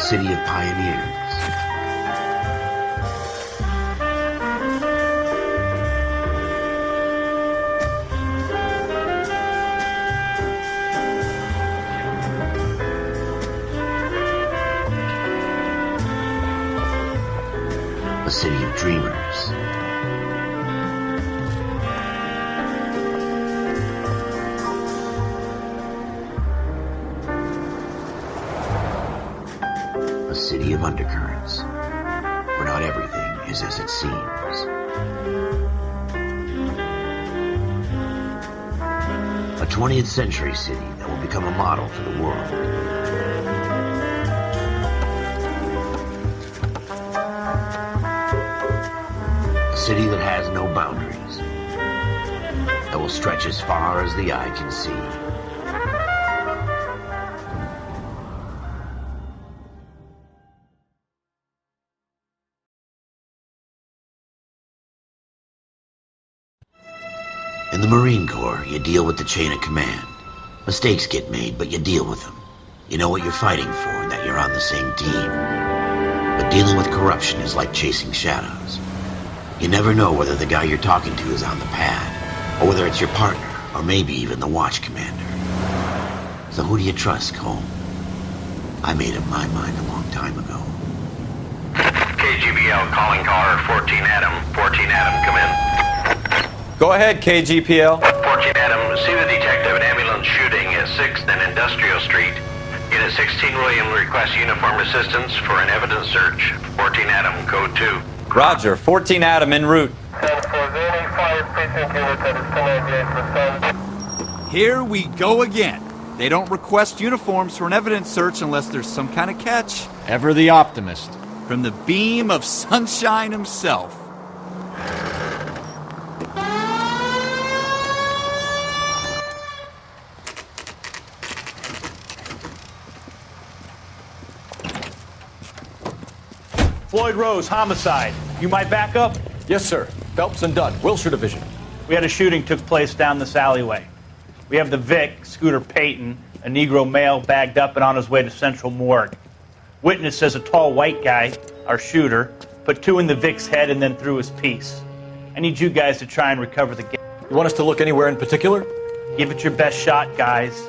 city of pioneers. A city of dreamers. A city of undercurrents, where not everything is as it seems. A 20th century city that will become a model for the world. A city that has no boundaries, that will stretch as far as the eye can see. In the Marine Corps, you deal with the chain of command. Mistakes get made, but you deal with them. You know what you're fighting for and that you're on the same team. But dealing with corruption is like chasing shadows. You never know whether the guy you're talking to is on the pad, or whether it's your partner, or maybe even the watch commander. So who do you trust, Cole? I made up my mind a long time ago. KGBL calling caller 14 Adam. 14 Adam, come in. Go ahead, KGPL. 14 Adam, see the detective at ambulance shooting at 6th and Industrial Street. Unit 16 William requests uniform assistance for an evidence search. 14 Adam, code 2. Roger, 14 Adam en route. Here we go again. They don't request uniforms for an evidence search unless there's some kind of catch. Ever the optimist. From the beam of sunshine himself. Floyd Rose, homicide. You might back up? Yes, sir. Phelps and Dunn, Wilshire Division. We had a shooting took place down this alleyway. We have the Vic, Scooter Payton, a Negro male bagged up and on his way to Central Morgue. Witness says a tall white guy, our shooter, put 2 in the Vic's head and then threw his piece. I need you guys to try and recover the game. You want us to look anywhere in particular? Give it your best shot, guys.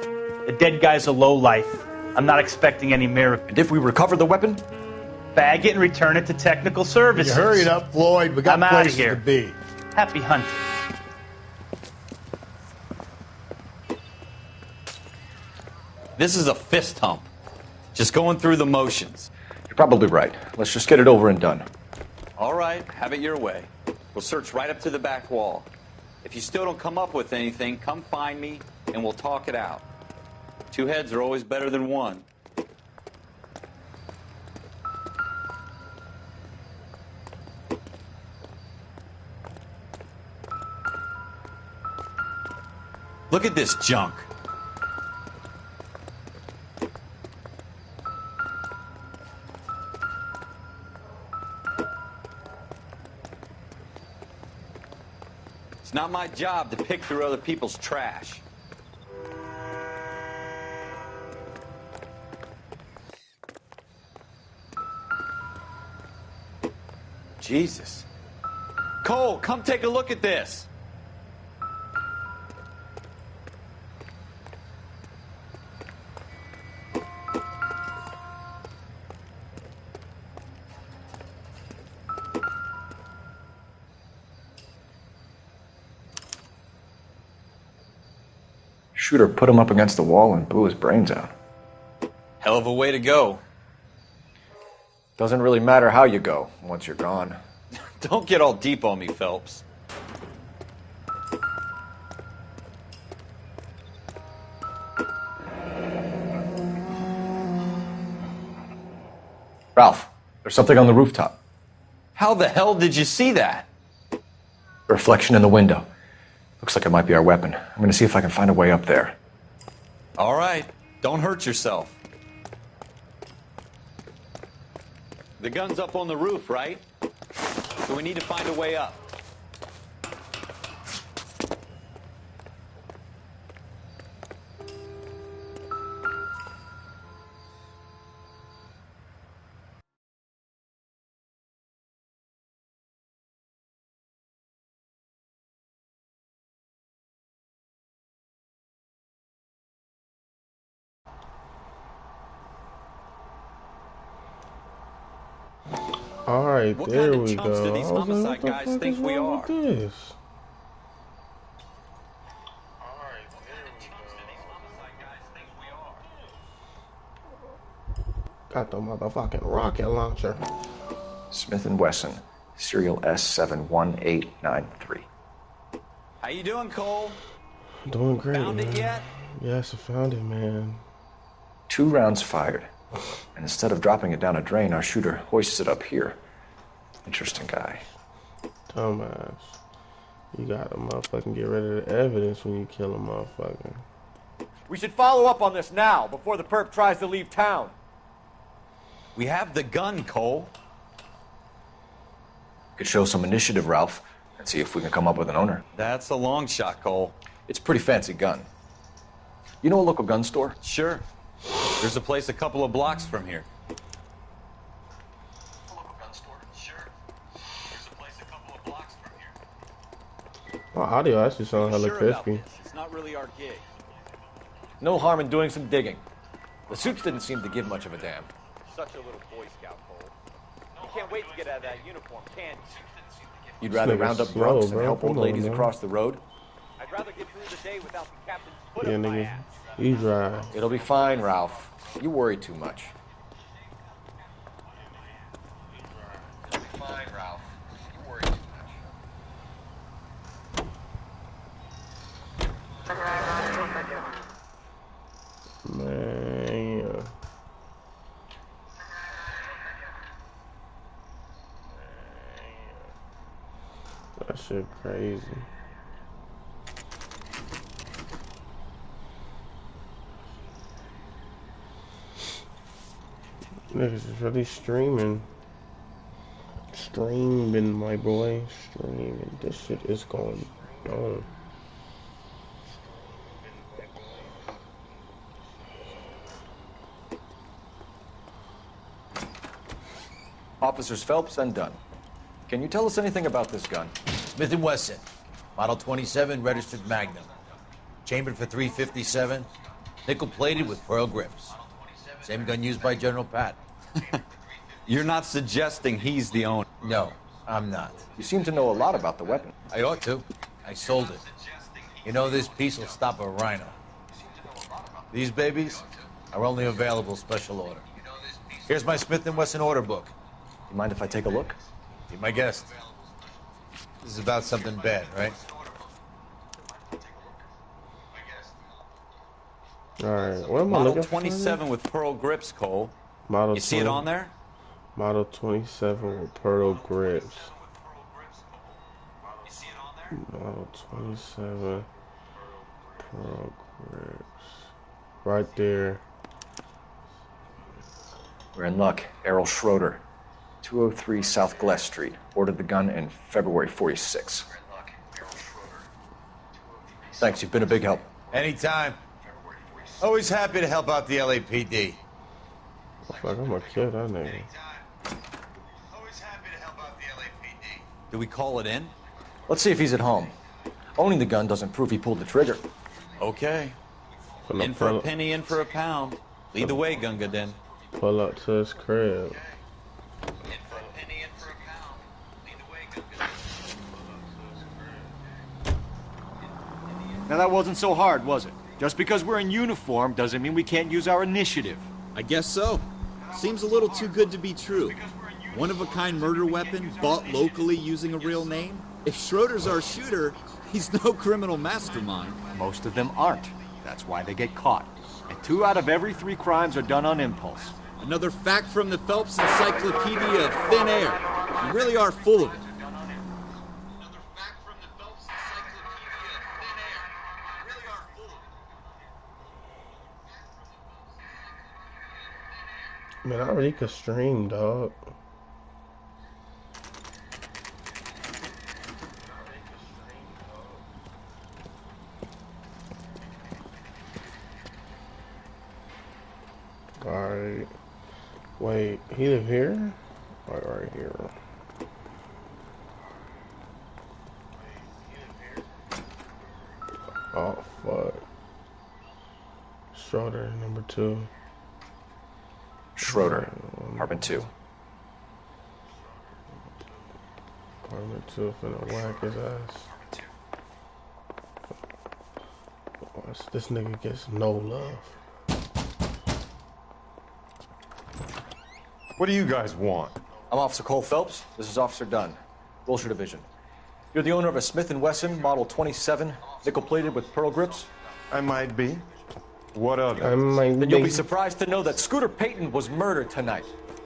The dead guy's a lowlife. I'm not expecting any miracle. And if we recover the weapon? Bag it and return it to technical services. You hurry it up, Floyd. We got I'm outta places here. to be. Happy hunting. This is a fist hump. Just going through the motions. You're probably right. Let's just get it over and done. All right, have it your way. We'll search right up to the back wall. If you still don't come up with anything, come find me and we'll talk it out. 2 heads are always better than 1. Look at this junk. It's not my job to pick through other people's trash. Jesus. Cole, come take a look at this. Shooter put him up against the wall and blew his brains out. Hell of a way to go. Doesn't really matter how you go once you're gone. Don't get all deep on me, Phelps. Ralph, there's something on the rooftop. How the hell did you see that? Reflection in the window. Looks like it might be our weapon. I'm going to see if I can find a way up there. All right, don't hurt yourself. The gun's up on the roof, right? So we need to find a way up. All right, What there kind of we chumps go. do these I was homicide like, what the guys fuck think is we wrong are? with this? Got the motherfucking rocket launcher. Smith & Wesson, serial S71893. How you doing, Cole? Doing great, Found man. it yet? Yes, I found it, man. 2 rounds fired. And instead of dropping it down a drain, our shooter hoists it up here. Interesting guy. Dumbass. You gotta motherfucking get rid of the evidence when you kill a motherfucker. We should follow up on this now, before the perp tries to leave town. We have the gun, Cole. Could show some initiative, Ralph, and see if we can come up with an owner. That's a long shot, Cole. It's a pretty fancy gun. You know a local gun store? Sure. There's a place a couple of blocks from here. My audio actually sounds hella crispy. It's not really our gig. No harm in doing some digging. The suits didn't seem to give much of a damn. Such a little Boy Scout, Cole. You can't wait to get out of that uniform, can you? You'd rather nigga's round up slow, drunks than bro. help old Come on, ladies man. across the road? I'd rather get through the day without the captain's foot Yeah, up my nigga. ass. You drive. It'll be fine, Ralph. You worry too much. It'll be fine, Ralph. You worry too much. Man. That shit crazy. Niggas is really streaming. Streaming, my boy. Streaming. This shit is going on. Officers Phelps and Dunn. Can you tell us anything about this gun? Smith & Wesson, Model 27, registered Magnum. Chambered for .357, nickel-plated with pearl grips. Same gun used by General Patton. You're not suggesting he's the owner. No, I'm not. You seem to know a lot about the weapon. I ought to. I sold it. You know, this piece will stop a rhino. These babies are only available special order. Here's my Smith & Wesson order book. You mind if I take a look? Be my guest. This is about something bad, right? Alright, what am I Model looking for? 27 with pearl grips, Cole. Model You see it 20 on there? Model 27 with pearl grips. Model 27 pearl grips. Right there. We're in luck. Errol Schroeder, 203 South Gless Street. Ordered the gun in February '46. Thanks, you've been a big help. Anytime. Always happy to help out the LAPD. Fuck, I'm gonna kill that nigga. Always happy to help out the LAPD. Do we call it in? Let's see if he's at home. Owning the gun doesn't prove he pulled the trigger. Okay. Finna In for a pull, penny, in for a pound. Lead the way, Gunga Din. pull up to his crib. Now that wasn't so hard, was it? Just because we're in uniform doesn't mean we can't use our initiative. I guess so. Seems a little too good to be true. One-of-a-kind murder weapon bought locally using a real name? If Schroeder's our shooter, he's no criminal mastermind. Most of them aren't. That's why they get caught. And 2 out of every 3 crimes are done on impulse. Another fact from the Phelps Encyclopedia of Thin Air. You really are full of it. Man, I really could stream, dog. Alright. Wait, he live here? Right here. Oh, fuck. Schroeder, number 2. Schroeder, apartment 2. Department 2 finna whack his ass. Watch, this nigga gets no love. What do you guys want? I'm Officer Cole Phelps. This is Officer Dunn, Wilshire Division. You're the owner of a Smith & Wesson Model 27, nickel-plated with pearl grips? I might be. What of it? Then you'll be surprised to know that Scooter Payton was murdered tonight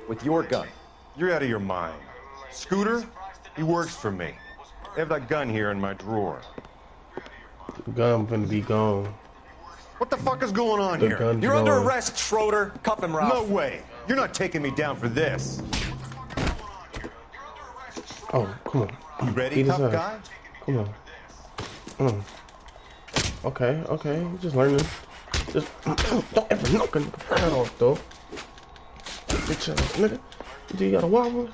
with your gun. You're out of your mind. Scooter? He works for me. I have that gun here in my drawer. The gun finna be gone. What the fuck is going on here? You're under arrest, Schroeder. Cuff him, Ralph. No way. You're not taking me down for this. Oh, come on. You ready, Beat his tough ass. guy? Come on. Okay, okay. Just learning. Just don't ever knock a nigga head off, though. Bitch ass nigga. Do you got a wobble?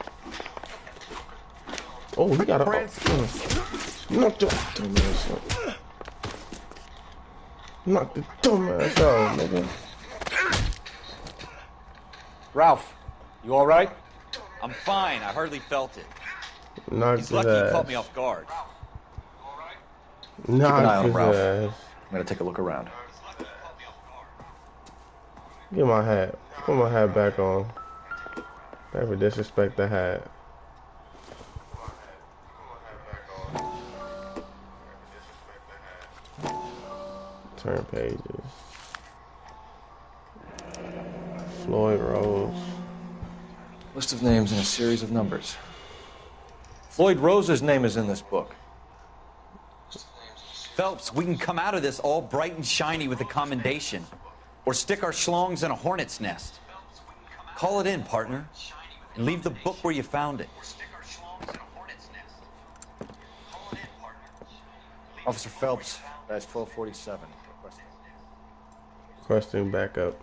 Oh, he got a. Knock the dumbass out. Knock the dumbass out, nigga. Ralph, you all right? I'm fine. I hardly felt it. Knock He's his lucky he ass. caught me off guard. Keep an eye Knock on his Ralph. ass. I'm gonna take a look around. Get my hat. Put my hat back on. Never disrespect the hat. Turn pages. Floyd Rose. List of names and a series of numbers. Floyd Rose's name is in this book. Phelps, we can come out of this all bright and shiny with a commendation. Or stick our schlongs in a hornet's nest. Call it in, partner. And leave the book where you found it. Officer Phelps, badge 1247. Requesting backup.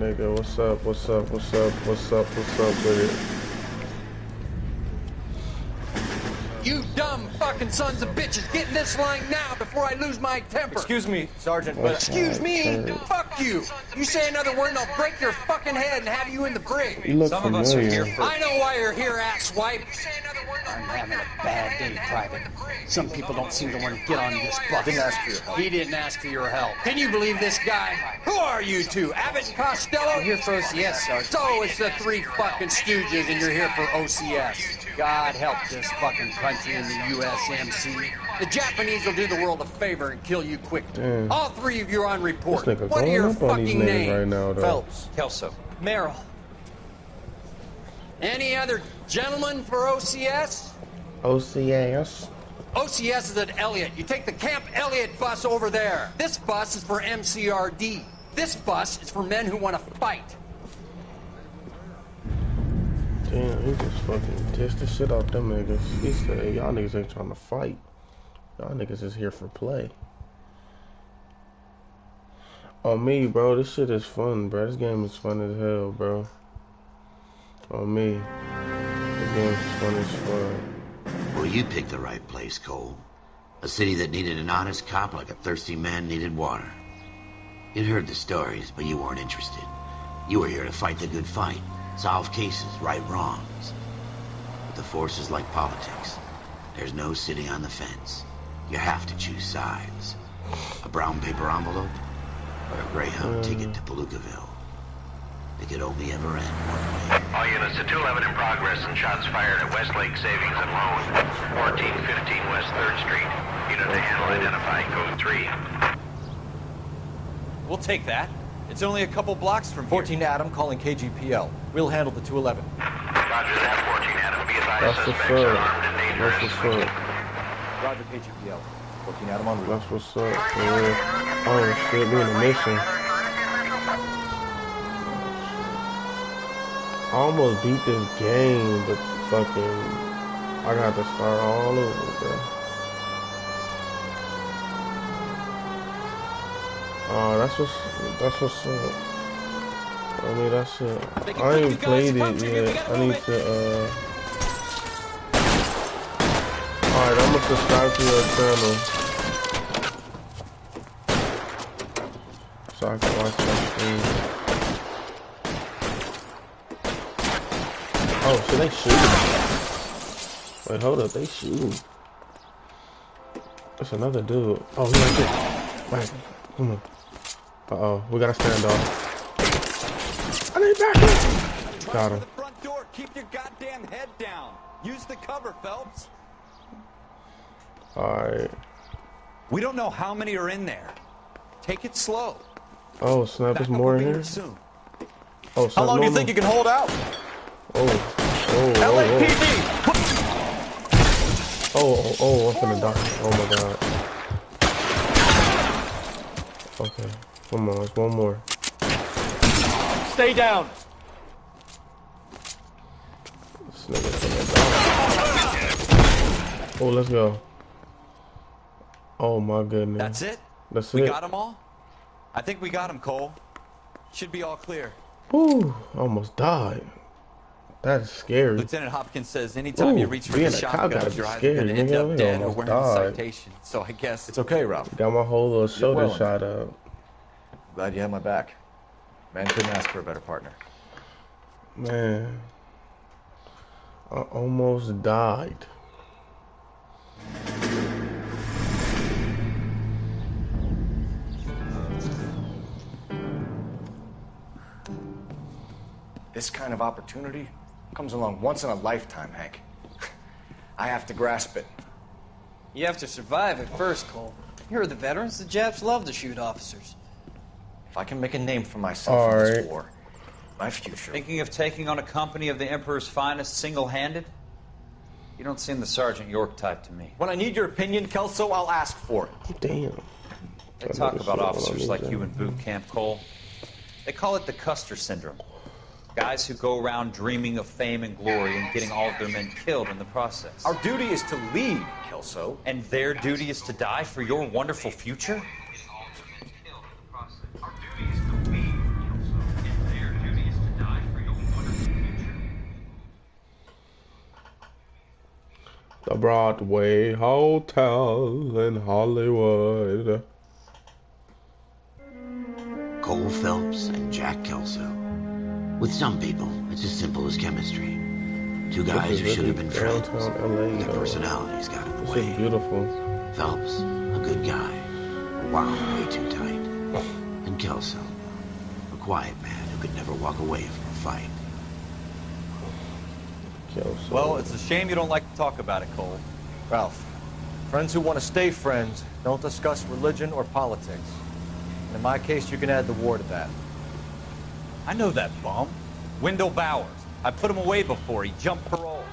Nigga, what's up? What's up? What's up? What's up? What's up with it? You dumb fucking sons of bitches, get in this line now before I lose my temper. Excuse me, Sergeant, but... Excuse me? Fuck you. You say another word and I'll break your fucking head and have you in the brig. You look Some familiar. of us are here for... I know why you're here, asswipe. I'm having a bad day, Private. Some people don't seem to want to get on this bus. Didn't ask for your help. He didn't ask for your help. Can you believe this guy? Who are you two? Abbott and Costello? I'm here for OCS, Sergeant. So it's the three fucking stooges and you're here for OCS. God help this fucking country and the USMC. The Japanese will do the world a favor and kill you quick. Damn. All three of you are on report. This nigga What are going your up on these fucking niggas names? right now, though. Phelps. Kelso. Merrill. Any other gentlemen for OCS? OCS. OCS is at Elliott. You take the Camp Elliott bus over there. This bus is for MCRD. This bus is for men who want to fight. Damn, he just fucking dissed the shit out them niggas. He said, y'all niggas ain't trying to fight. Y'all niggas is here for play. On me, bro, this shit is fun, bro. This game is fun as hell, bro. On me. This game is fun as fun. Well, you picked the right place, Cole. A city that needed an honest cop like a thirsty man needed water. You'd heard the stories, but you weren't interested. You were here to fight the good fight, solve cases, right wrongs. But the force is like politics. There's no sitting on the fence. You have to choose sides. A brown paper envelope or a Greyhound ticket to Palookaville. It could only ever end one way. All units to 211 in progress and shots fired at Westlake Savings and Loan, 1415 West 3rd Street. Unit to handle identifying code 3. We'll take that. It's only a couple blocks from here. 14 Adam calling KGPL. We'll handle the 211. Roger that, 14 Adam. Be advised That's what's suspects are up. armed and dangerous. That's what's up. Roger KGPL. 14 Adam on route. That's what's up, for real. Oh shit, we in a mission. I almost beat this game, but fucking I got to start all over, bro. Oh, that's what's up. I mean, that's it. I ain't played it yet. I need to, Alright, I'm gonna subscribe to your channel. So I can watch that stream. Oh, so they shooting. Wait, hold up, they shooting. There's another dude. Oh, he right there. Right, come on. Uh-oh, we gotta stand off. I need back here. Got him. The front door. Keep your goddamn head down. Use the cover, Phelps. Alright. We don't know how many are in there. Take it slow. Oh, snap, there's more in here? Soon. Oh, snap, how long do you think you can hold out? LAPD! I'm finna die. Oh my god. Okay, come on, there's one more. Stay down. This nigga's finna die. Oh, let's go. Oh my goodness. That's it? That's we it. We got them all? I think we got them, Cole. Should be all clear. Whew, almost died. That's scary. Lieutenant Hopkins says anytime you reach for the shotgun, you're either going to end up dead or wearing a citation. So I guess it's okay, Ralph. Got my whole little shoulder shot up. Glad you had my back. Man couldn't ask for a better partner. Man, I almost died. This kind of opportunity comes along once in a lifetime, Hank. I have to grasp it. You have to survive it first, Cole. Here are the veterans. The Japs love to shoot officers. If I can make a name for myself in this war, my future... Thinking of taking on a company of the Emperor's finest single-handed? You don't seem the Sergeant York type to me. When I need your opinion, Kelso, I'll ask for it. Damn. They talk about officers like you in boot camp, Cole. They call it the Custer Syndrome. Guys who go around dreaming of fame and glory and getting all of their men killed in the process. Our duty is to lead, Kelso. And their duty is to die for your wonderful future? The Broadway Hotel in Hollywood. Cole Phelps and Jack Kelso. With some people, it's as simple as chemistry. Two guys who should have been friends. Their personalities got in the way. This is beautiful. Phelps, a good guy, wound way too tight. And Kelso, a quiet man who could never walk away from a fight. Kelso. Well, it's a shame you don't like to talk about it, Cole. Ralph, friends who want to stay friends don't discuss religion or politics. And in my case, you can add the war to that. I know that bum. Wendell Bowers. I put him away before. He jumped parole.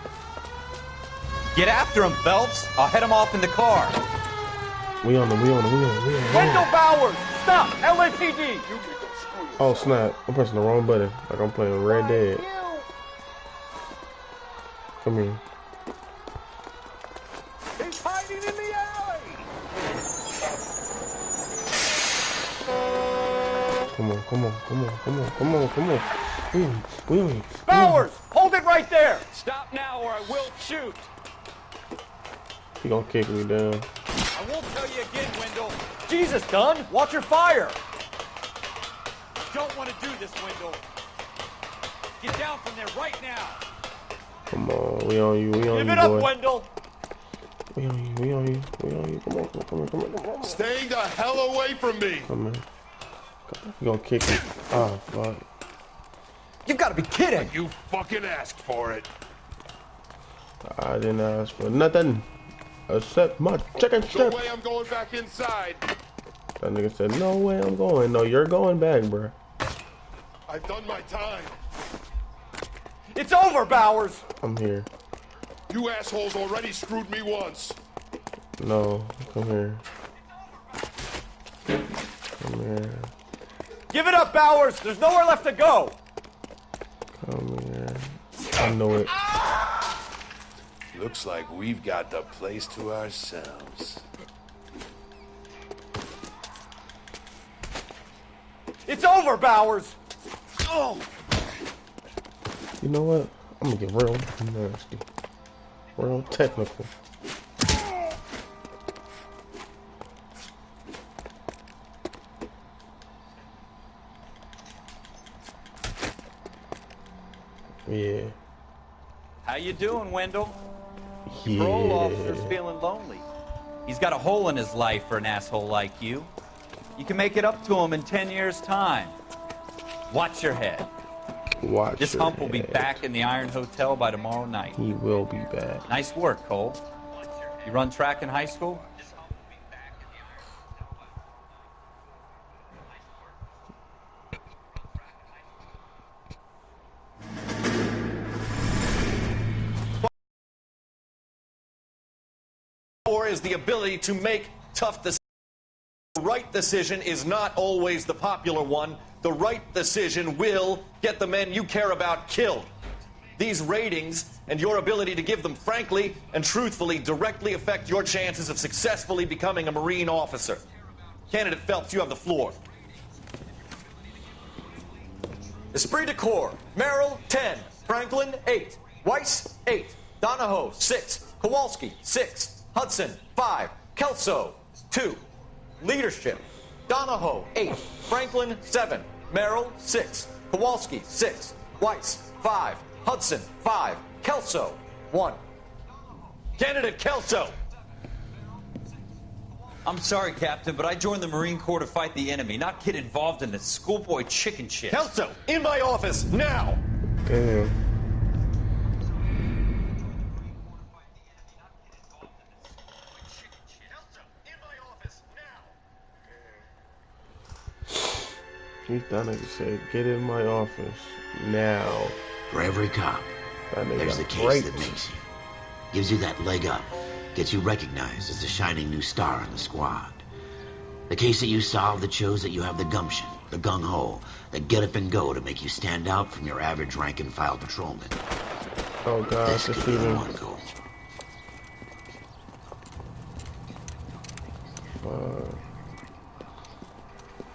Get after him, Phelps. I'll head him off in the car. We on him. Wendell Bowers! Stop! LAPD! Oh, snap. I'm pressing the wrong button. Like I'm playing Red Dead. Come here. He's hiding in the alley! Come on. We on you. Bowers! Hold it right there! Stop now or I will shoot! He gonna kick me down. I won't tell you again, Wendell. Jesus, Dunn! Watch your fire! Don't want to do this, Wendell. Get down from there right now! Come on, we on you, Give it up, boy. Wendell! We on you. Come on. Stay the hell away from me! Come here. You gonna kick me. Oh, fuck. You've got to be kidding! You fucking asked for it. I didn't ask for nothing except my chicken No strip. way I'm going back inside. That nigga said, no way I'm going. No, you're going back, bro. I've done my time. It's over, Bowers! I'm here. You assholes already screwed me once. No, come here. Come here. Give it up, Bowers! There's nowhere left to go! Come here. I know it. Looks like we've got the place to ourselves. It's over, Bowers! Oh! You know what? I'm gonna get real nasty. Real technical. Yeah. How you doing, Wendell? Yeah. Parole officer's feeling lonely. He's got a hole in his life for an asshole like you. You can make it up to him in 10 years' time. Watch your head. Watch This your hump will be head. back in the Iron Hotel by tomorrow night. He will be back. Nice work, Cole. You run track in high school? Or is the ability to make tough decisions. The right decision is not always the popular one. The right decision will get the men you care about killed. These ratings and your ability to give them frankly and truthfully directly affect your chances of successfully becoming a Marine officer. Candidate Phelps, you have the floor. Esprit de Corps, Merrill, 10. Franklin, 8. Weiss, 8. Donahoe, 6. Kowalski, 6. Hudson, 5. Kelso, 2. Leadership, Donahoe, 8. Franklin, 7. Merrill, 6. Kowalski, 6. Weiss, 5. Hudson, 5. Kelso, 1. Candidate Kelso! I'm sorry, Captain, but I joined the Marine Corps to fight the enemy, not get involved in this schoolboy chicken shit. Kelso, in my office, now! Damn. He thought nigga said, get in my office now. For every cop, there's the case that makes you. Gives you that leg up. Gets you recognized as the shining new star in the squad. The case that you solved that shows that you have the gumption, the gung-ho, the get up and go to make you stand out from your average rank-and-file patrolman. Oh god, This the could be the shooting. one goal.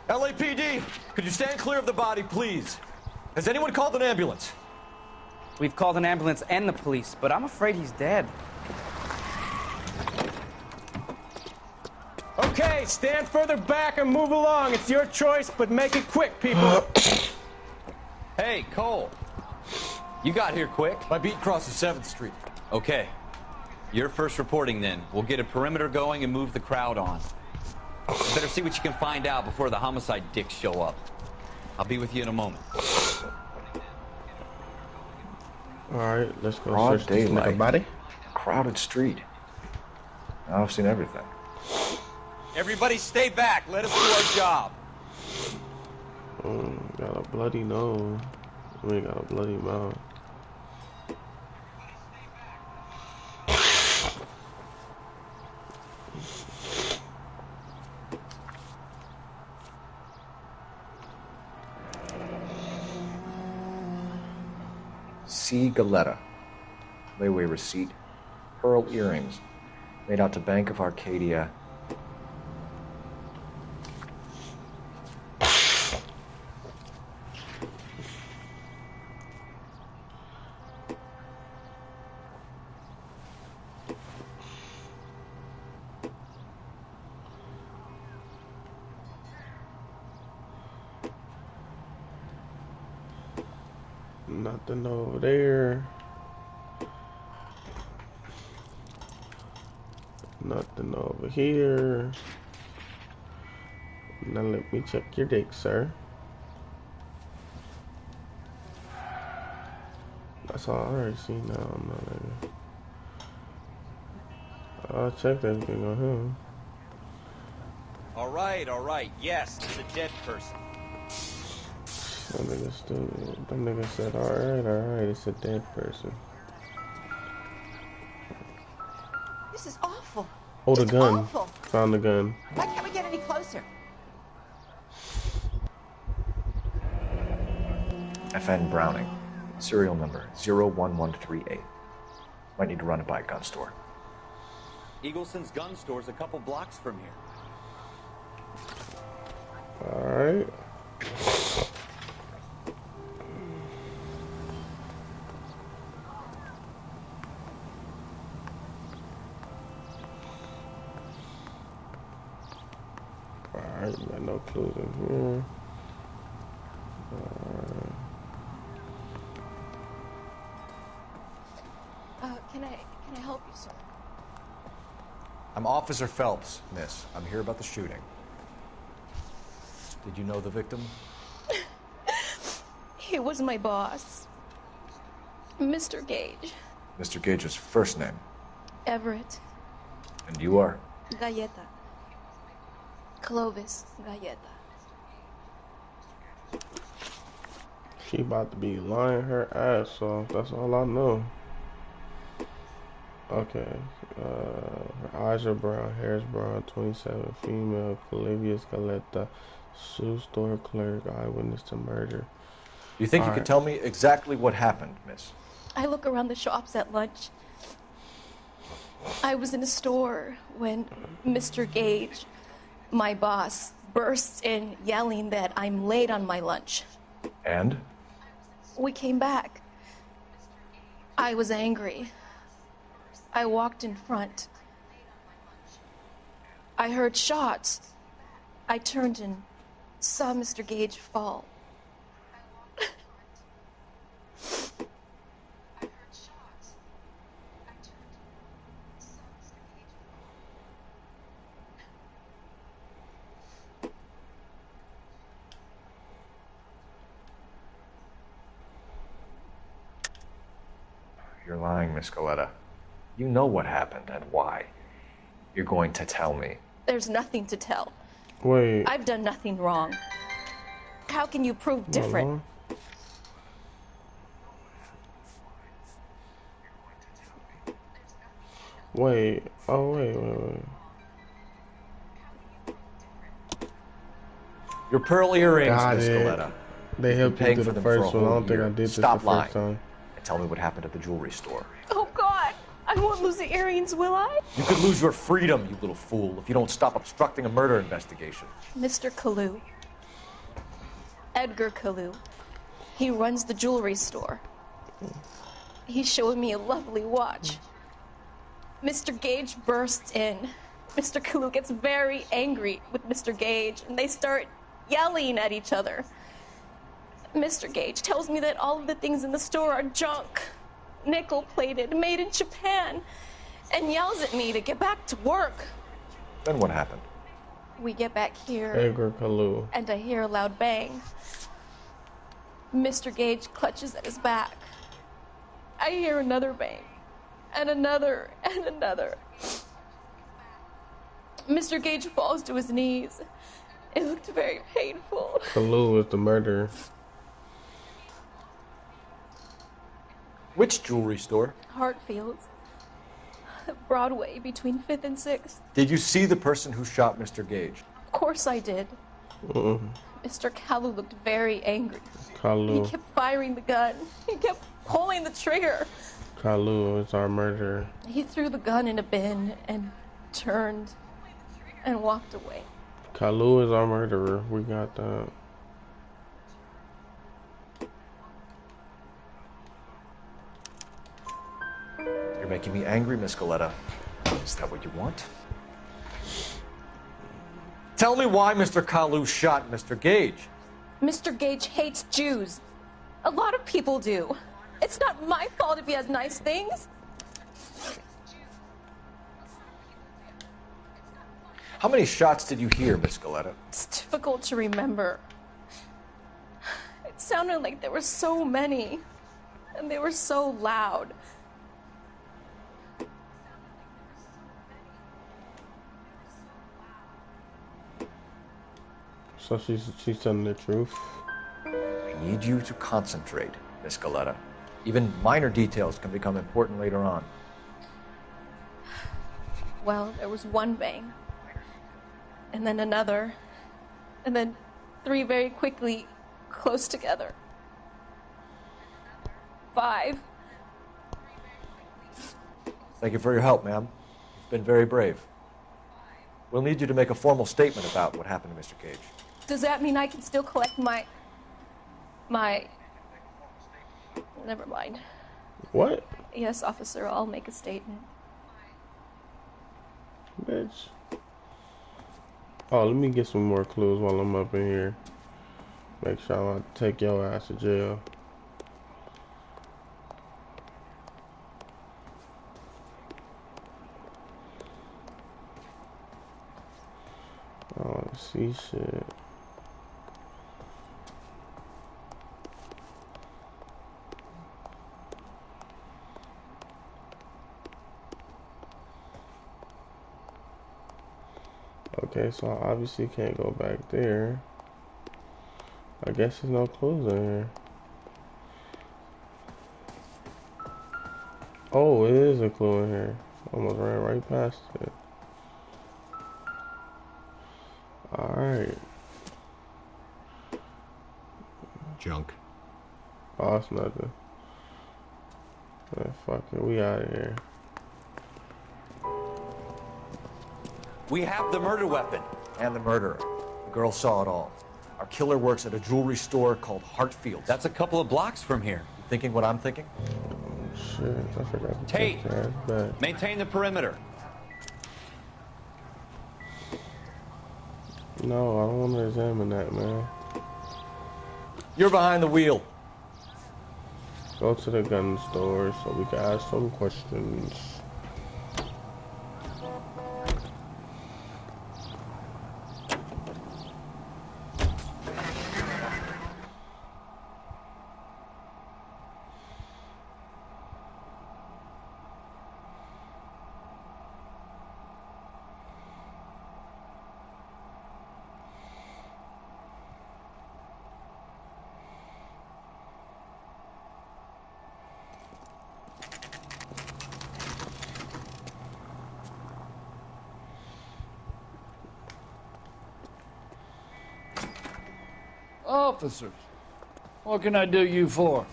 LAPD, could you stand clear of the body, please? Has anyone called an ambulance? We've called an ambulance and the police, but I'm afraid he's dead. Okay, stand further back and move along. It's your choice, but make it quick, people. Hey, Cole. You got here quick. My beat crosses 7th Street. Okay. You're first reporting then. We'll get a perimeter going and move the crowd on. You better see what you can find out before the homicide dicks show up. I'll be with you in a moment. Alright, let's go Broad search this nigga daylight. body. Crowded street. Now I've seen everything. Everybody stay back. Let us do our job. Got a bloody nose. We got a bloody mouth. C. Galetta. Layaway receipt. Pearl earrings. Made out to Bank of Arcadia. Nothing over there. Nothing over here. Now let me check your dick, sir. That's all I already seen now. I'm not like, I'll check everything on him. All right. Yes, it's a dead person. That nigga stupid. That nigga said, alright, it's a dead person. This is awful. Hold a Just gun. awful. Found the gun. Why can't we get any closer? FN Browning. Serial number 01138. Might need to run it by a gun store. Eagleson's gun store's a couple blocks from here. Alright. Alright, got no clues in here. Can I help you, sir? I'm Officer Phelps, miss. I'm here about the shooting. Did you know the victim? He was my boss, Mr. Gage. Mr. Gage's first name. Everett. And you are? Galleta. Clovis Galleta. She about to be lying her ass off. That's all I know. Okay. Her eyes are brown, hair is brown, 27, female, Flavia Scaletta, shoe store clerk, eyewitness to murder. You think you could tell me exactly what happened, miss? I look around the shops at lunch. I was in a store when Mr. Gage, my boss, bursts in yelling that I'm late on my lunch. And? We came back. I was angry. I walked in front. I heard shots. I turned and saw Mr. Gage fall. You're lying, Miss Galletta. You know what happened and why. You're going to tell me. There's nothing to tell. Wait. I've done nothing wrong. How can you prove different? Wait. Oh, wait. Your pearl earrings, Got Miss it. Galletta. They helped you through the first one. I don't think I did this the Stop first lying. time. And tell me what happened at the jewelry store. Oh, God. I won't lose the earrings, will I? You could lose your freedom, you little fool, if you don't stop obstructing a murder investigation. Mr. Kalu. Edgar Kalu. He runs the jewelry store. He showed me a lovely watch. Mr. Gage bursts in. Mr. Kalu gets very angry with Mr. Gage, and they start yelling at each other. Mr. Gage tells me that all of the things in the store are junk, nickel-plated, made in Japan, and yells at me to get back to work. Then what happened? We get back here, Edgar Kalu. and I hear a loud bang. Mr. Gage clutches at his back. I hear another bang, and another, and another. Mr. Gage falls to his knees. It looked very painful. Kalu is the murderer. Which jewelry store? Hartfield's. Broadway, between 5th and 6th. Did you see the person who shot Mr. Gage? Of course I did. Mr. Kalu looked very angry. Kalu. He kept firing the gun. He kept pulling the trigger. Kalu is our murderer. He threw the gun in a bin and turned and walked away. Kalu is our murderer. We got that. You're making me angry, Miss Galletta. Is that what you want? Tell me why Mr. Kalu shot Mr. Gage. Mr. Gage hates Jews. A lot of people do. It's not my fault if he has nice things. How many shots did you hear, Miss Galletta? It's difficult to remember. It sounded like there were so many, and they were so loud. So she's telling the truth. I need you to concentrate, Miss Galletta. Even minor details can become important later on. Well, there was one bang, and then another, and then 3 very quickly, close together. 5. Thank you for your help, ma'am. You've been very brave. We'll need you to make a formal statement about what happened to Mr. Gage. Does that mean I can still collect my... Never mind. What? Yes, officer, I'll make a statement. Bitch. Oh, let me get some more clues while I'm up in here. Make sure I don't take your ass to jail. I don't want to see shit. Okay, so I obviously can't go back there. I guess there's no clues in here. Oh, it is a clue in here. Almost ran right past it. Alright. Junk. Oh, it's nothing. Man, fuck it, we out of here. We have the murder weapon. And the murderer. The girl saw it all. Our killer works at a jewelry store called Hartfield. That's a couple of blocks from here. You thinking what I'm thinking? Shit, I forgot to Tate, take that back. maintain the perimeter. No, I don't want to examine that, man. You're behind the wheel. Go to the gun store so we can ask some questions. Officers, what can I do you for?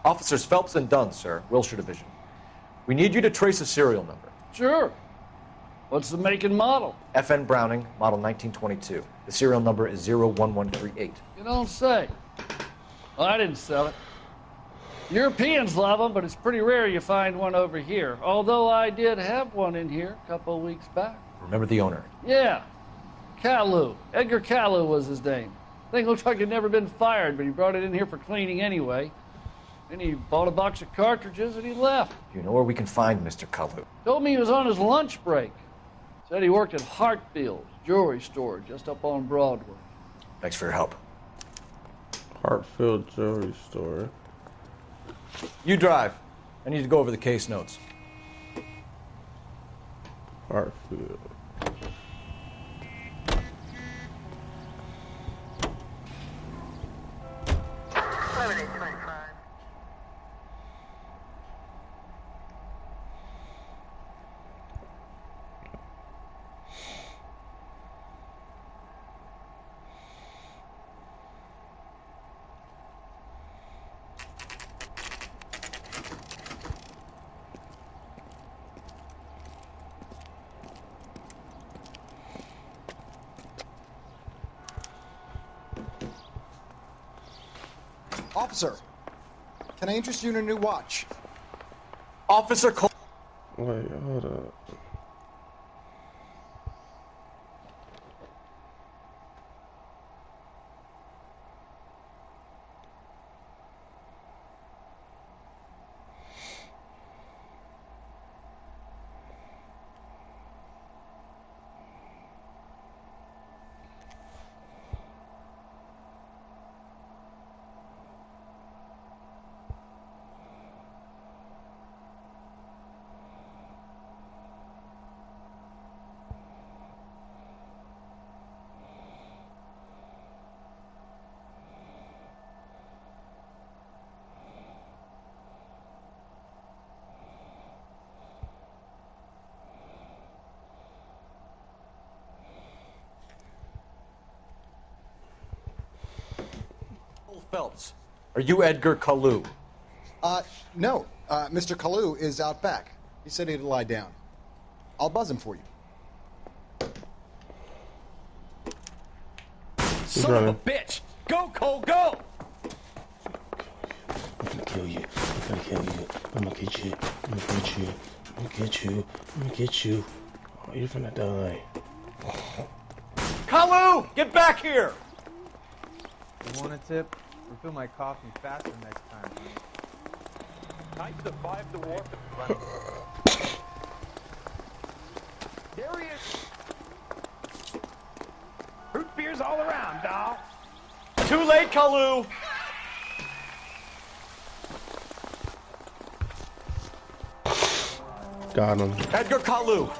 Officers Phelps and Dunn, sir, Wilshire Division. We need you to trace a serial number. Sure. What's the make and model? FN Browning, model 1922. The serial number is 01138. You don't say. Well, I didn't sell it. Europeans love them, but it's pretty rare you find one over here. Although I did have one in here a couple of weeks back. Remember the owner? Yeah. Kalu. Edgar Kalu was his name. Thing looked like he'd never been fired, but he brought it in here for cleaning anyway. Then he bought a box of cartridges and he left. You know where we can find Mr. Kalu? Told me he was on his lunch break. Said he worked at Hartfield's jewelry store just up on Broadway. Thanks for your help. Hartfield jewelry store. You drive. I need to go over the case notes. Hartfield. Officer, can I interest you in a new watch? Officer Cole. Wait, hold up. Phelps. Are you Edgar Kalu? No. Mr. Kalu is out back. He said he'd lie down. I'll buzz him for you. Son of a bitch! Go, Cole, go! I'm gonna kill you. I'm gonna kill you. I'm gonna get you. I'm gonna get you. I'm gonna get you. I'm gonna get you. Oh, you're finna die. Kalu! Get back here! You want a tip? Refill my coffee faster next time. Time to survive the war. There he is. Fruit beers all around, doll. Too late, Kalu. Got him. Edgar Kalu,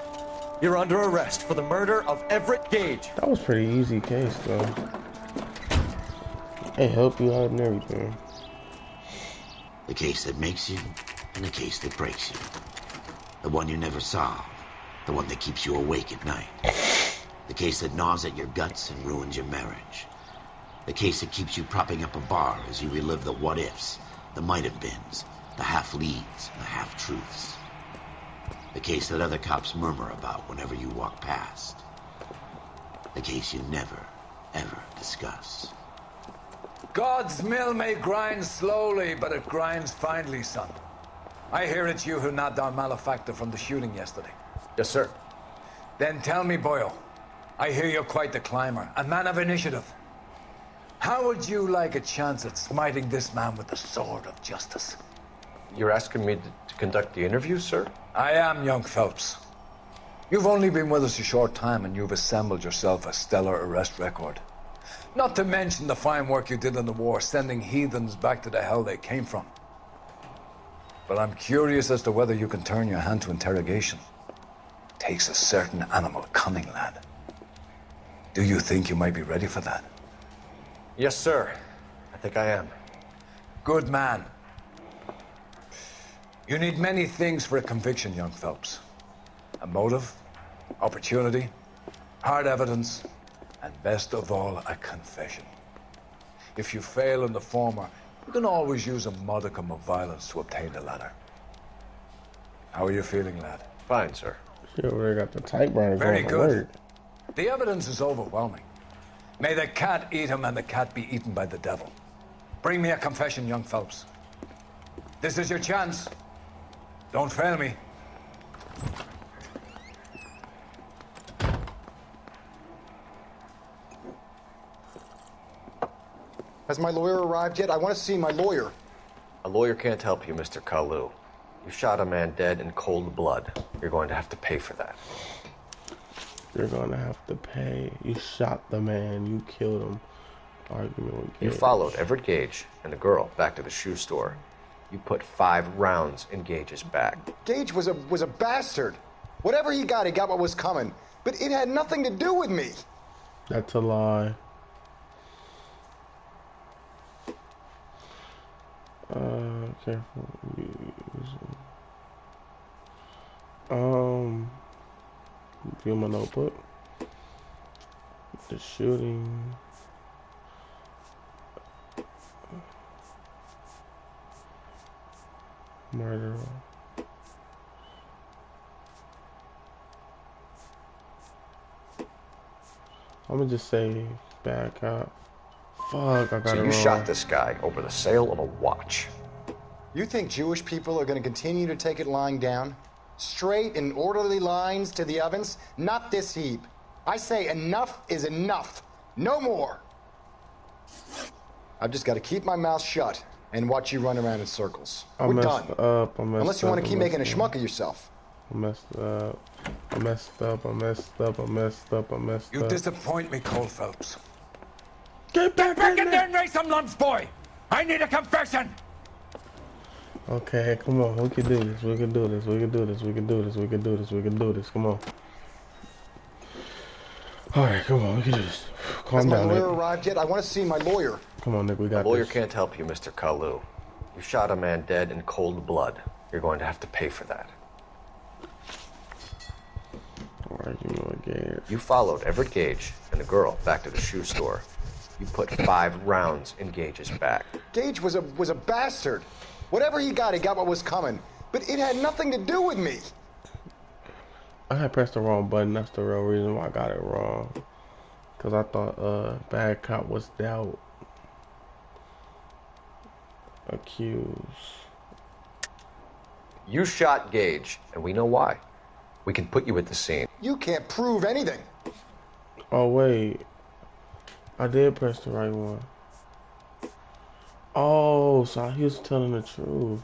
you're under arrest for the murder of Everett Gage. That was a pretty easy case, though. They help you out and everything. The case that makes you, and the case that breaks you. The one you never solve. The one that keeps you awake at night. The case that gnaws at your guts and ruins your marriage. The case that keeps you propping up a bar as you relive the what-ifs, the might-have-beens, the half-leads, and the half-truths. The case that other cops murmur about whenever you walk past. The case you never, ever discuss. God's mill may grind slowly, but it grinds finely, son. I hear it's you who knocked down Malefactor from the shooting yesterday. Yes, sir. Then tell me, Boyle, I hear you're quite the climber, a man of initiative. How would you like a chance at smiting this man with the sword of justice? You're asking me to conduct the interview, sir? I am, young Phelps. You've only been with us a short time and you've assembled yourself a stellar arrest record. Not to mention the fine work you did in the war, sending heathens back to the hell they came from. But I'm curious as to whether you can turn your hand to interrogation. Takes a certain animal cunning, lad. Do you think you might be ready for that? Yes, sir. I think I am. Good man. You need many things for a conviction, young Phelps. A motive, opportunity, hard evidence, and best of all, a confession. If you fail in the former, you can always use a modicum of violence to obtain the latter. How are you feeling, lad? Fine, sir. You already got the typewriter Very going to good. work. The evidence is overwhelming. May the cat eat him and the cat be eaten by the devil. Bring me a confession, young Phelps. This is your chance. Don't fail me. Has my lawyer arrived yet? I want to see my lawyer. A lawyer can't help you, Mr. Kalu. You shot a man dead in cold blood. You're going to have to pay for that. You're going to have to pay. You shot the man. You killed him. Argument with You Gage. followed Everett Gage and the girl back to the shoe store. You put 5 rounds in Gage's back. Gage was a bastard. Whatever he got what was coming. But it had nothing to do with me. That's a lie. Careful. View my notebook. The shooting. Murder. I'm gonna just say back up. Fuck, I got So it you wrong. shot this guy over the sale of a watch. You think Jewish people are going to continue to take it lying down? Straight and orderly lines to the ovens? Not this heap. I say enough is enough. No more. I've just got to keep my mouth shut and watch you run around in circles. I We're messed done. up. I messed Unless you want up, to I keep making a messed schmuck of yourself. I messed up. I messed up. I messed up. I messed up. I messed You up. disappoint me, Cole Phelps. Get back in there and raise some lunch, boy! I need a confession! Okay, come on. We can do this. We can do this. We can do this. We can do this. We can do this. We can do this. Come on. All right, come on. We can do this. Calm Has my down, lawyer Nick. arrived yet? I want to see my lawyer. Come on, Nick. We A got lawyer this. can't help you, Mr. Kalu. You shot a man dead in cold blood. You're going to have to pay for that. Argument with Gage. You followed Everett Gage and the girl back to the shoe store. You put 5 rounds in Gage's back. Gage was a bastard. Whatever he got what was coming. but it had nothing to do with me. I had pressed the wrong button. That's the real reason why I got it wrong. Because I thought bad cop was doubt. Accused. You shot Gage, and we know why. We can put you at the scene. You can't prove anything. Oh, wait. I did press the right one. Oh, so he was telling the truth.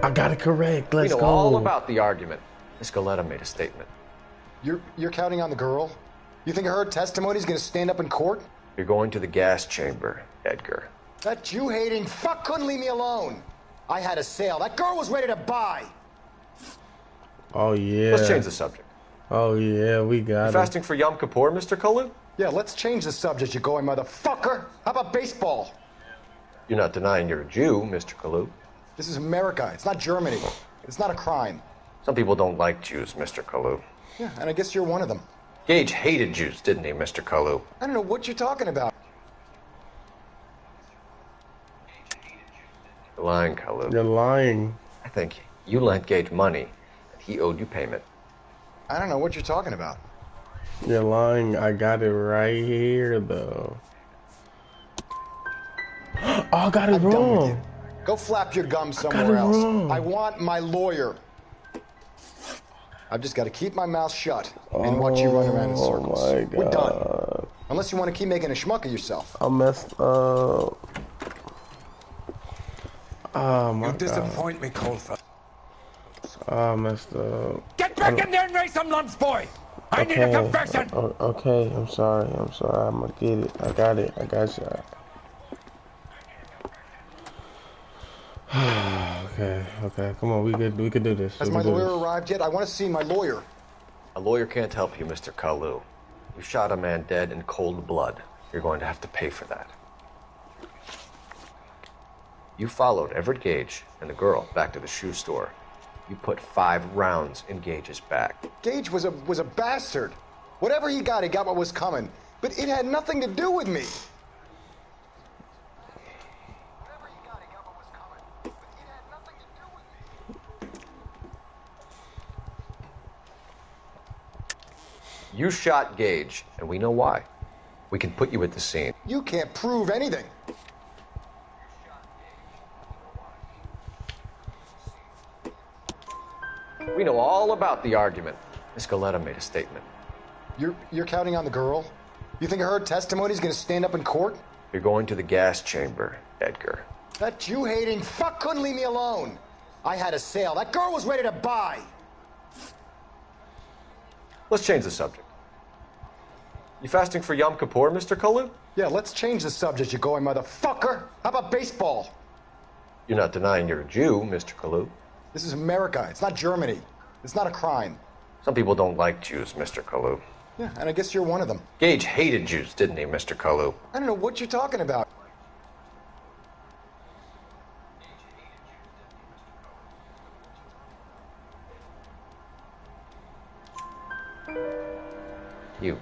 I got it correct. Let's go. We know all about the argument. Miss Galetta made a statement. You're counting on the girl? You think her testimony's gonna stand up in court? You're going to the gas chamber, Edgar. That Jew-hating fuck couldn't leave me alone. I had a sale. That girl was ready to buy. Oh, yeah. Let's change the subject. Oh, yeah, we got it. Fasting for Yom Kippur, Mr. Kalu? Yeah, let's change the subject, you going motherfucker. How about baseball? You're not denying you're a Jew, Mr. Kalu. This is America. It's not Germany. It's not a crime. Some people don't like Jews, Mr. Kalu. Yeah, and I guess you're one of them. Gage hated Jews, didn't he, Mr. Kalu? I don't know what you're talking about. You're lying, Kalu. You're lying. I think you lent Gage money, and he owed you payment. I don't know what you're talking about. You're lying. I got it right here, though. Oh, I got it wrong. Go flap your gums somewhere else. I want my lawyer. I've just got to keep my mouth shut and watch you run around in circles. Oh, my God. We're done. Unless you want to keep making a schmuck of yourself. I messed up. Oh, my God. You disappoint me, Colfer. I messed up. Get back in there and raise some lumps, boy! I need a confession! Okay, I'm sorry. I'm gonna get it. I got it. I got you. Okay. Come on, we could do this. Has my lawyer arrived yet? I want to see my lawyer. A lawyer can't help you, Mr. Kalu. You shot a man dead in cold blood. You're going to have to pay for that. You followed Everett Gage and the girl back to the shoe store. You put 5 rounds in Gage's back. Gage was a bastard. Whatever he got what was coming. But it had nothing to do with me. You shot Gage, and we know why. We can put you at the scene. You can't prove anything. We know all about the argument. Miss Galetta made a statement. You're counting on the girl? You think her testimony's gonna stand up in court? You're going to the gas chamber, Edgar. That Jew-hating fuck couldn't leave me alone. I had a sale. That girl was ready to buy. Let's change the subject. You fasting for Yom Kippur, Mr. Kalu? Yeah, let's change the subject, you going motherfucker. How about baseball? You're not denying you're a Jew, Mr. Kalu. This is America. It's not Germany. It's not a crime. Some people don't like Jews, Mr. Kalu. Yeah, and I guess you're one of them. Gage hated Jews, didn't he, Mr. Kalu? I don't know what you're talking about. You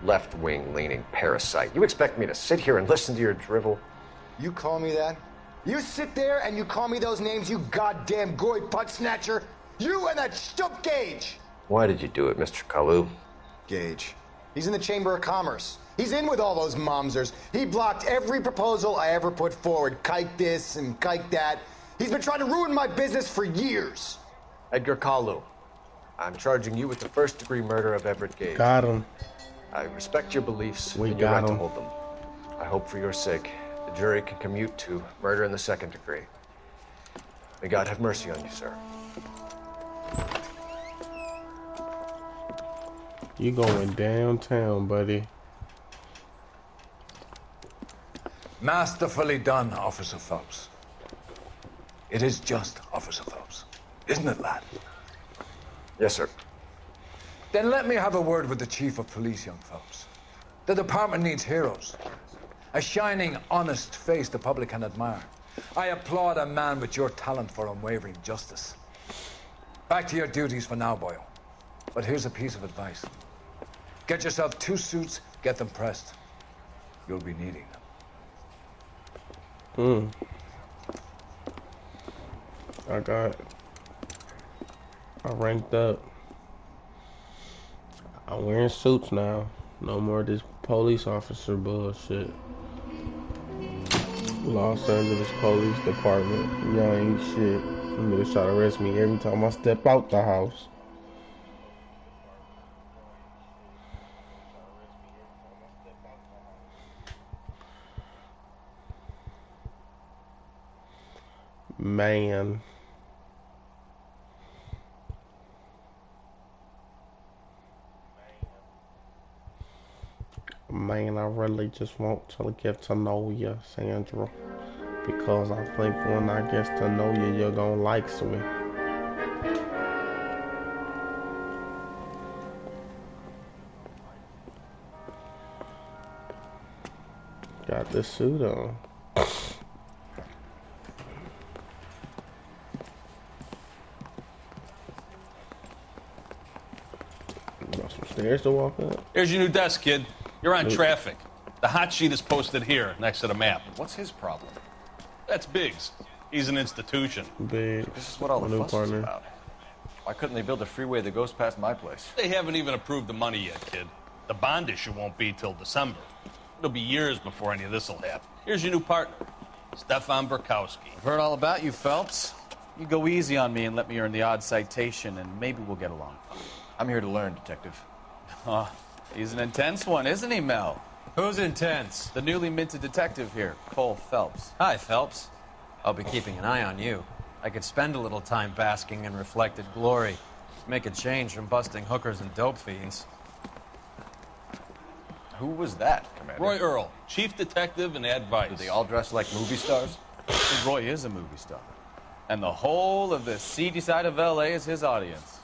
left-wing leaning parasite. You expect me to sit here and listen to your drivel? You call me that? You sit there and you call me those names, you goddamn goy putt snatcher? You and that stump Gage! Why did you do it, Mr. Kalu? Gage. He's in the Chamber of Commerce. He's in with all those momsers. He blocked every proposal I ever put forward. Kike this and kike that. He's been trying to ruin my business for years. Edgar Kalu, I'm charging you with the first-degree murder of Everett Gage. Got him. I respect your beliefs We and your got right to him. hold them. I hope for your sake the jury can commute to murder in the second degree. May God have mercy on you, sir. You going downtown, buddy. Masterfully done, Officer Phelps. It is just Officer Phelps. Isn't it, lad? Yes, sir. Then let me have a word with the Chief of Police, young Phelps. The department needs heroes. A shining, honest face the public can admire. I applaud a man with your talent for unwavering justice. Back to your duties for now, Boyle. But here's a piece of advice. Get yourself 2 suits, get them pressed. You'll be needing them. I ranked up. I'm wearing suits now. No more this police officer bullshit. Los Angeles Police Department. Y'all ain't shit. Niggas try to arrest me every time I step out the house. Man. Man, I really just want to get to know you, Sandra. Because I think when I get to know you, you're gonna like me. Got this suit on. Got some stairs to walk up. Here's your new desk, kid. You're on traffic. The hot sheet is posted here, next to the map. What's his problem? That's Biggs. He's an institution. Biggs. This is what all the fuss is about. Why couldn't they build a freeway that goes past my place? They haven't even approved the money yet, kid. The bond issue won't be till December. It'll be years before any of this will happen. Here's your new partner, Stefan Burkowski. I've heard all about you, Phelps. You go easy on me and let me earn the odd citation, and maybe we'll get along. I'm here to learn, Detective. Oh, he's an intense one, isn't he, Mel? Who's intense? The newly minted detective here, Cole Phelps. Hi, Phelps. I'll be keeping an eye on you. I could spend a little time basking in reflected glory. Make a change from busting hookers and dope fiends. Who was that, Commander? Roy Earl, chief detective and advice. Do they all dress like movie stars? Roy is a movie star. And the whole of the seedy side of L.A. is his audience.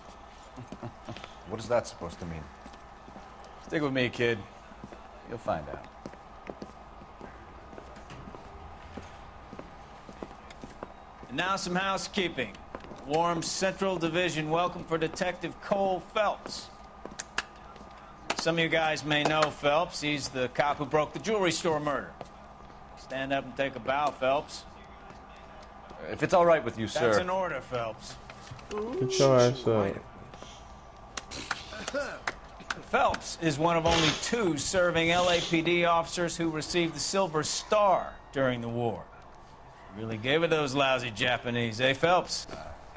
What is that supposed to mean? Stick with me, kid. You'll find out. And now some housekeeping. Warm Central Division welcome for Detective Cole Phelps. Some of you guys may know Phelps. He's the cop who broke the jewelry store murder. Stand up and take a bow, Phelps. If it's all right with you, sir. That's an order, Phelps. Get your ass up. Phelps is one of only 2 serving LAPD officers who received the Silver Star during the war. Really gave it those lousy Japanese, eh, Phelps?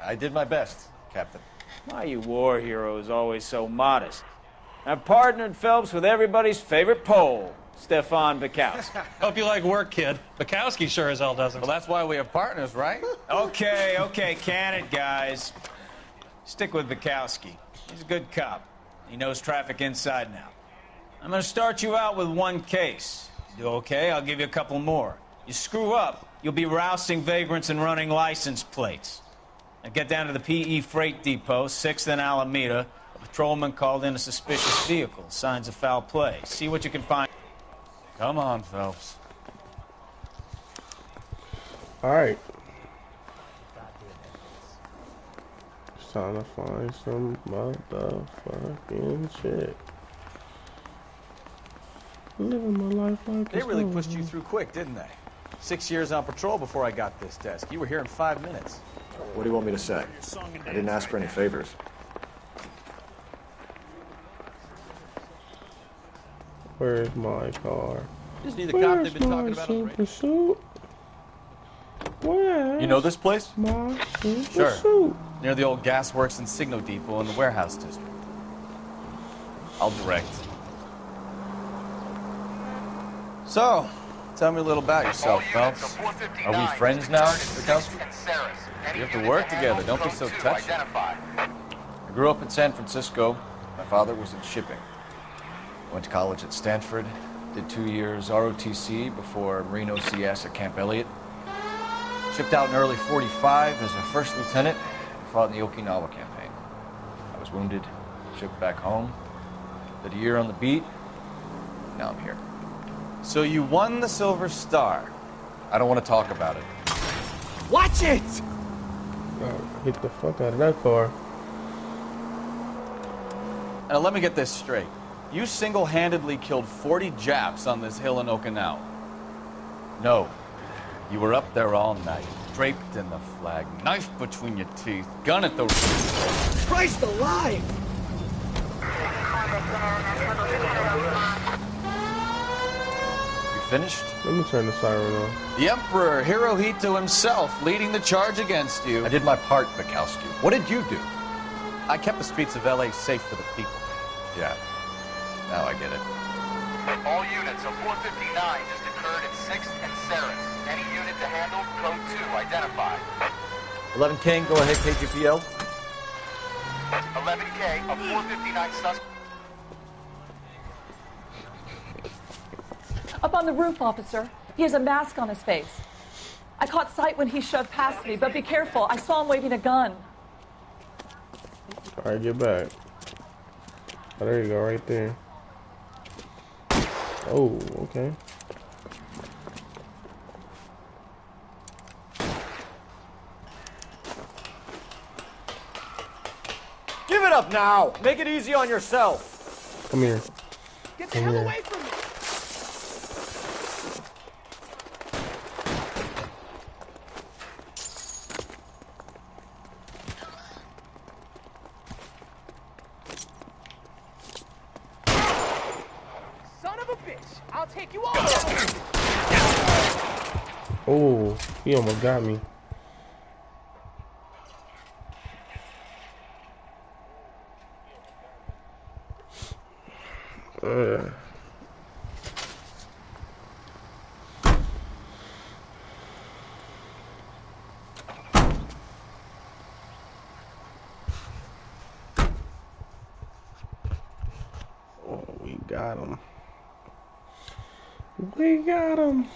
I did my best, Captain. Why you war heroes always so modest? I've partnered Phelps with everybody's favorite Pole, Stefan Burkowski. Hope you like work, kid. Bukowski sure as hell doesn't. Well, that's why we have partners, right? Okay, can it, guys. Stick with Bukowski. He's a good cop. He knows traffic inside now. I'm going to start you out with 1 case. You do okay, I'll give you a couple more. You screw up, you'll be rousting vagrants and running license plates. Now get down to the PE Freight Depot, 6th and Alameda. A patrolman called in a suspicious vehicle. Signs of foul play. See what you can find. Come on, Phelps. All right. It's time to find some motherfucking shit. Living my life like They really pushed you through quick, didn't they? 6 years on patrol before I got this desk. You were here in 5 minutes. What do you want me to say? I didn't ask for any favors. Where's my car? Just need the cop they've been talking about on the radio. Suit? Where? You know this place? My Sure. suit. Near the old gasworks and Signo Depot in the warehouse district. I'll direct. So, tell me a little about yourself, Phelps. Are we friends now, Bukowski? We have to work together. Don't be so touchy. I grew up in San Francisco. My father was in shipping. Went to college at Stanford. Did 2 years ROTC before Marine OCS at Camp Elliott. Shipped out in early '45 as a first lieutenant and fought in the Okinawa campaign. I was wounded, shipped back home. Did a year on the beat. Now I'm here. So you won the Silver Star. I don't want to talk about it. Watch it! Hit the fuck out of that car. Now let me get this straight. You single-handedly killed 40 Japs on this hill in Okinawa. No. You were up there all night, draped in the flag, knife between your teeth, gun at the... Christ alive! You finished? Let me turn the siren on. The Emperor Hirohito himself leading the charge against you. I did my part, Bukowski. What did you do? I kept the streets of L.A. safe for the people. Yeah. Now I get it. All units of 459 just occurred at 6th and Saris. Any unit to handle, code 2, identify. 11 King, go ahead, KGPL. 11K, a 459 suspect. Up on the roof, officer. He has a mask on his face. I caught sight when he shoved past me, but be careful. I saw him waving a gun. All right, get back. Oh, there you go, right there. Oh, okay. Give it up now. Make it easy on yourself. Come here. Get the hell away from me! Son of a bitch! I'll take you all down! Oh, he almost got me. Oh, we got him. We got him.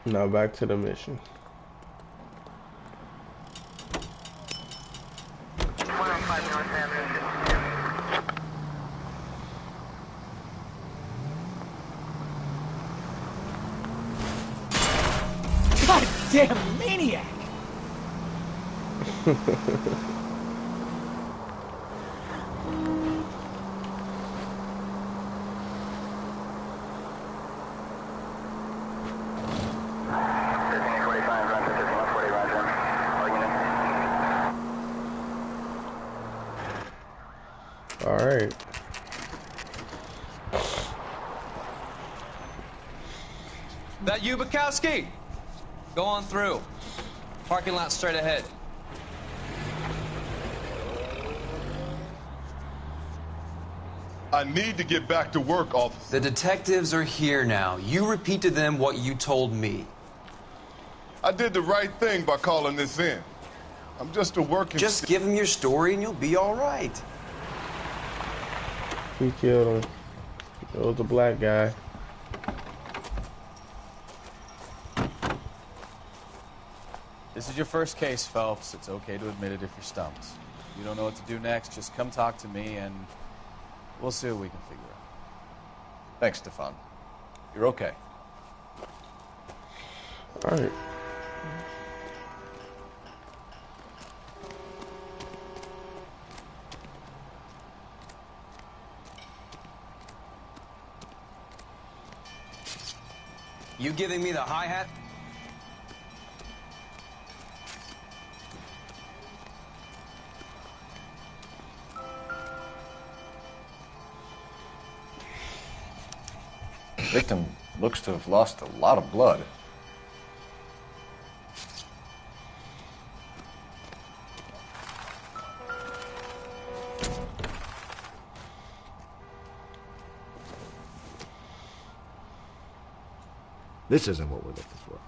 Now back to the mission. Goddamn maniac! All right. That you, Bukowski? Go on through. Parking lot straight ahead. I need to get back to work, officer. The detectives are here now. You repeat to them what you told me. I did the right thing by calling this in. I'm just a working... Just give them your story and you'll be all right. We killed him. It was a black guy. This is your first case, Phelps. It's okay to admit it if you're stumped. If you don't know what to do next, just come talk to me and we'll see what we can figure out. Thanks, Stefan. You're okay. All right. You giving me the hi-hat? The victim looks to have lost a lot of blood. This isn't what we're looking for.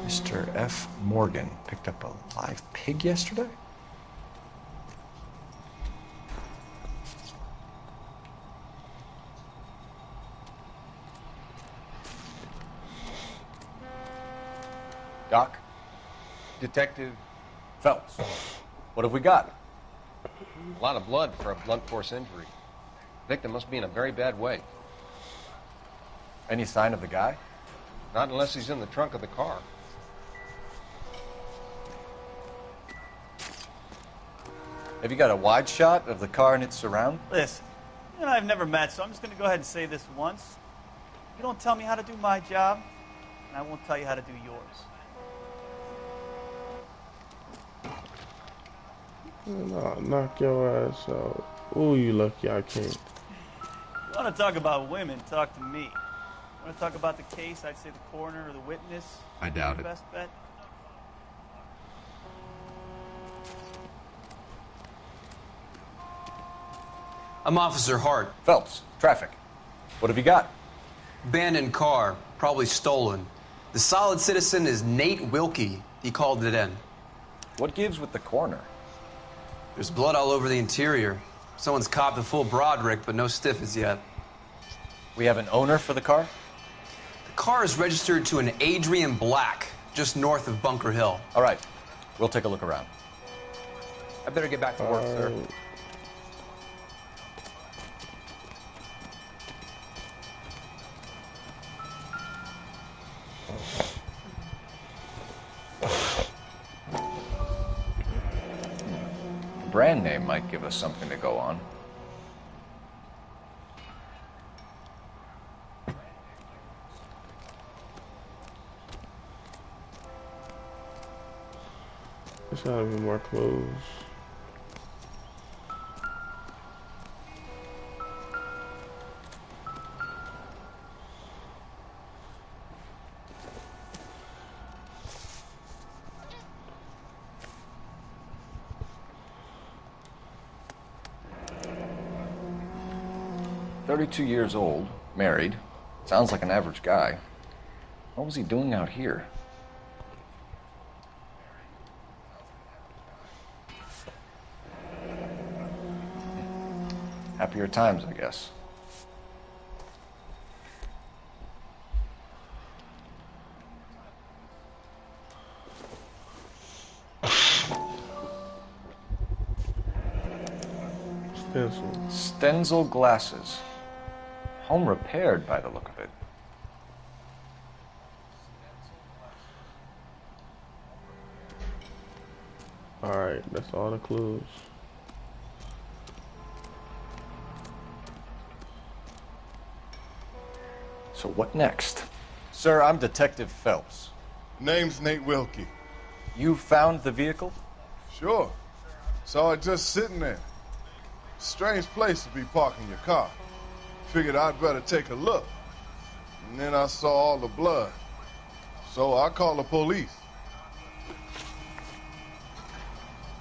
Mr. F. Morgan picked up a live pig yesterday? Doc? Detective Phelps. What have we got? A lot of blood for a blunt force injury. Victim must be in a very bad way. Any sign of the guy? Not unless he's in the trunk of the car. Have you got a wide shot of the car and its surround? Listen, you and I have never met, so I'm just going to go ahead and say this once. You don't tell me how to do my job, and I won't tell you how to do yours. No, knock your ass out. Ooh, you lucky I can't. You want to talk about women, talk to me. You want to talk about the case, I'd say the coroner or the witness. I doubt it. Best bet. I'm Officer Hart. Phelps, traffic. What have you got? Abandoned car, probably stolen. The solid citizen is Nate Wilkie. He called it in. What gives with the coroner? There's blood all over the interior. Someone's copped a full Broderick, but no stiff as yet. We have an owner for the car? The car is registered to an Adrian Black, just north of Bunker Hill. All right. We'll take a look around. I better get back to work, sir. Brand name might give us something to go on. There's gotta be more clues. "32 years old, married. Sounds like an average guy. What was he doing out here?" Happier times, I guess. Stenzel glasses. Home repaired by the look of it. Alright, that's all the clues. So what next? Sir, I'm Detective Phelps. Name's Nate Wilkie. You found the vehicle? Sure. Saw it just sitting there. Strange place to be parking your car. Figured I'd better take a look. And then I saw all the blood. So I called the police.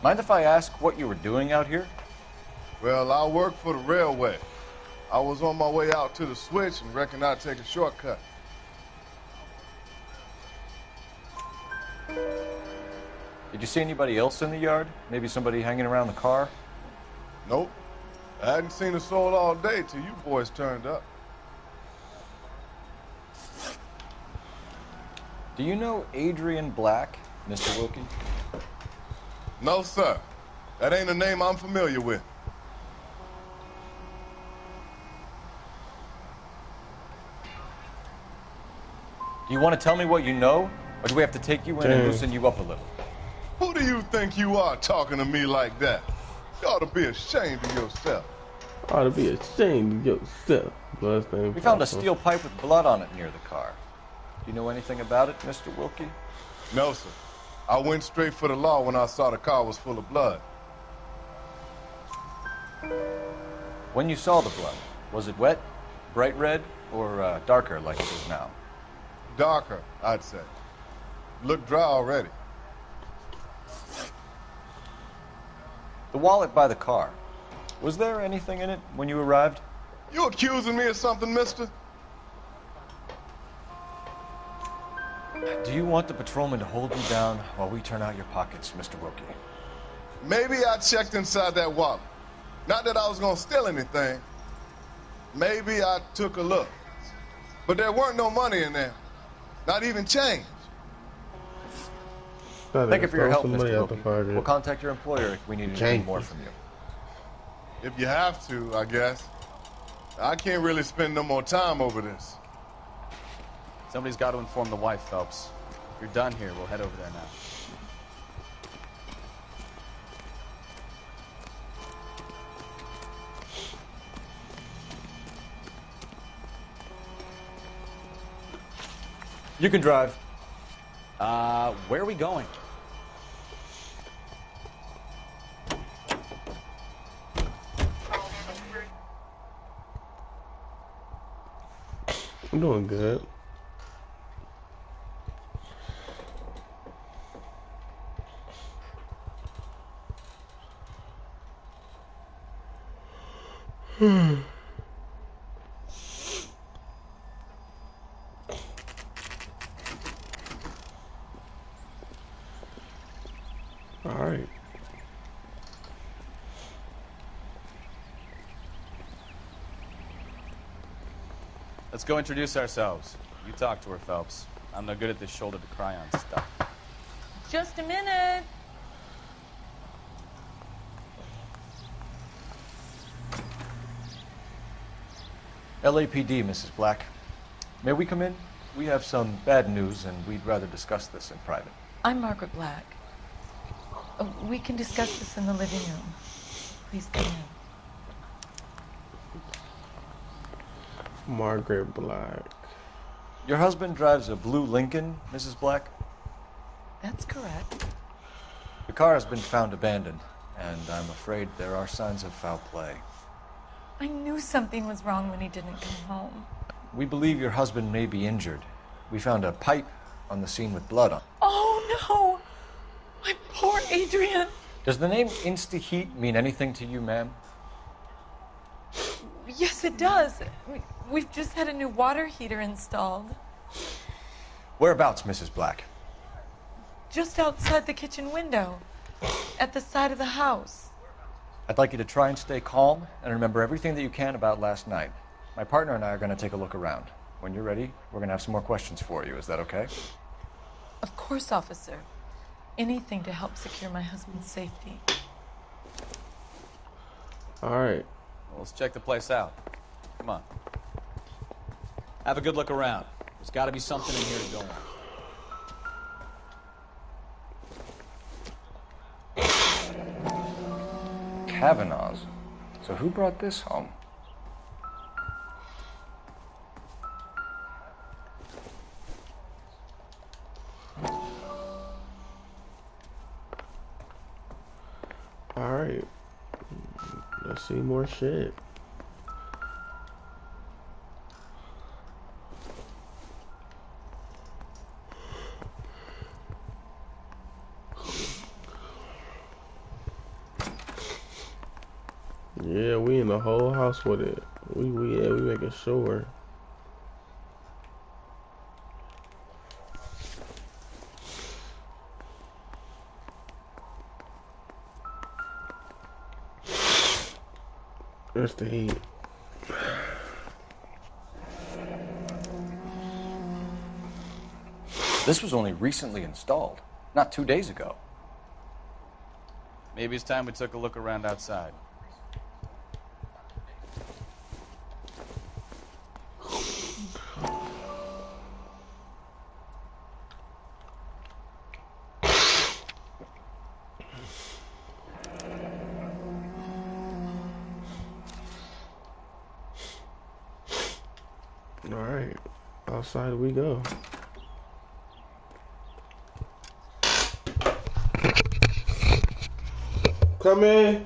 Mind if I ask what you were doing out here? Well, I work for the railway. I was on my way out to the switch and reckoned I'd take a shortcut. Did you see anybody else in the yard? Maybe somebody hanging around the car? Nope. I hadn't seen a soul all day till you boys turned up. Do you know Adrian Black, Mr. Wilkie? No, sir. That ain't a name I'm familiar with. Do you want to tell me what you know? Or do we have to take you in and loosen you up a little? Who do you think you are talking to me like that? You ought to be ashamed of yourself. Ought to be ashamed of yourself. We found a steel pipe with blood on it near the car. Do you know anything about it, Mr. Wilkie? No, sir. I went straight for the law when I saw the car was full of blood. When you saw the blood, was it wet, bright red, or darker like it is now? Darker, I'd say. Looked dry already. The wallet by the car. Was there anything in it when you arrived? You accusing me of something, mister? Do you want the patrolman to hold you down while we turn out your pockets, Mr. Wilkie? Maybe I checked inside that wallet. Not that I was gonna steal anything. Maybe I took a look. But there weren't no money in there. Not even change. Thank you for your help, Mr. Wilkie. We'll contact your employer if we need anything more from you. If you have to, I guess. I can't really spend no more time over this. Somebody's got to inform the wife, Phelps. If you're done here, we'll head over there now. You can drive. Where are we going? I'm doing good. All right. Let's go introduce ourselves. You talk to her, Phelps. I'm no good at this shoulder to cry on stuff. Just a minute. LAPD, Mrs. Black. May we come in? We have some bad news, and we'd rather discuss this in private. I'm Margaret Black. We can discuss this in the living room. Please come in. Margaret Black. Your husband drives a blue Lincoln, Mrs. Black? That's correct. The car has been found abandoned, and I'm afraid there are signs of foul play. I knew something was wrong when he didn't come home. We believe your husband may be injured. We found a pipe on the scene with blood on it. Oh, no! My poor Adrian! Does the name Insta-Heat mean anything to you, ma'am? Yes, it does. We've just had a new water heater installed. Whereabouts, Mrs. Black? Just outside the kitchen window. At the side of the house. I'd like you to try and stay calm and remember everything that you can about last night. My partner and I are going to take a look around. When you're ready, we're going to have some more questions for you. Is that okay? Of course, officer. Anything to help secure my husband's safety. All right. Well, let's check the place out. Come on. Have a good look around. There's got to be something in here to go on. Kavanaugh's. So who brought this home? All right. Let's see more shit. Yeah, we in the whole house with it. We making sure. There's the heat. This was only recently installed, not 2 days ago. Maybe it's time we took a look around outside. All right, outside we go. Come in.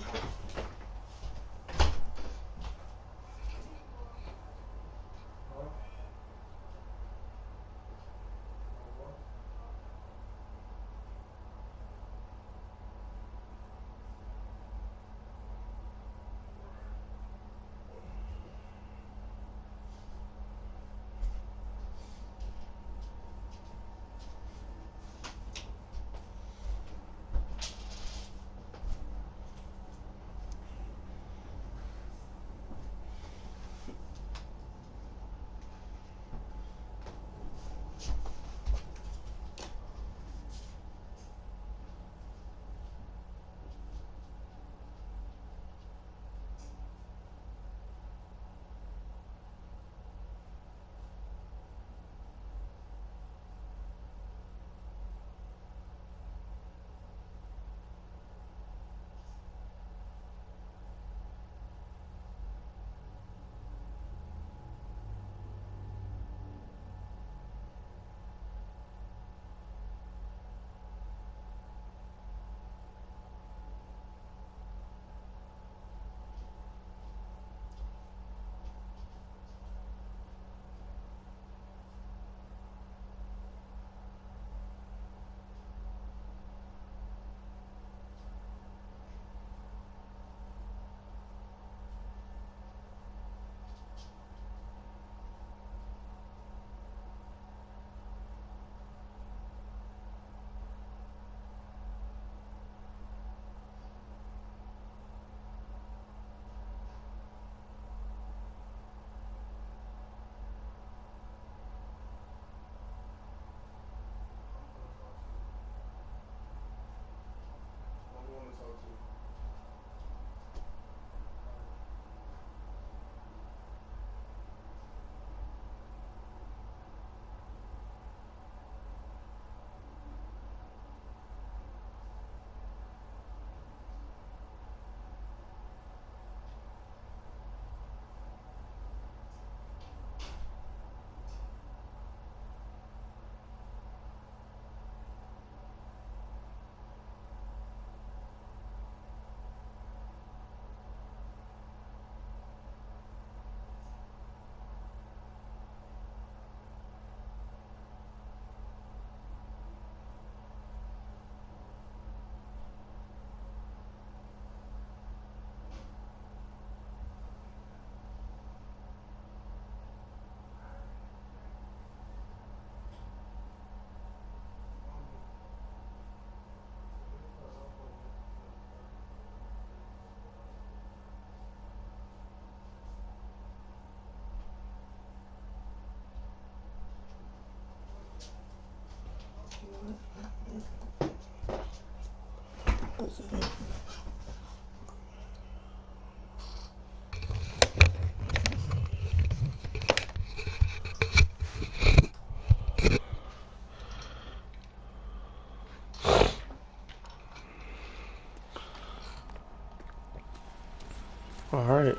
Alright.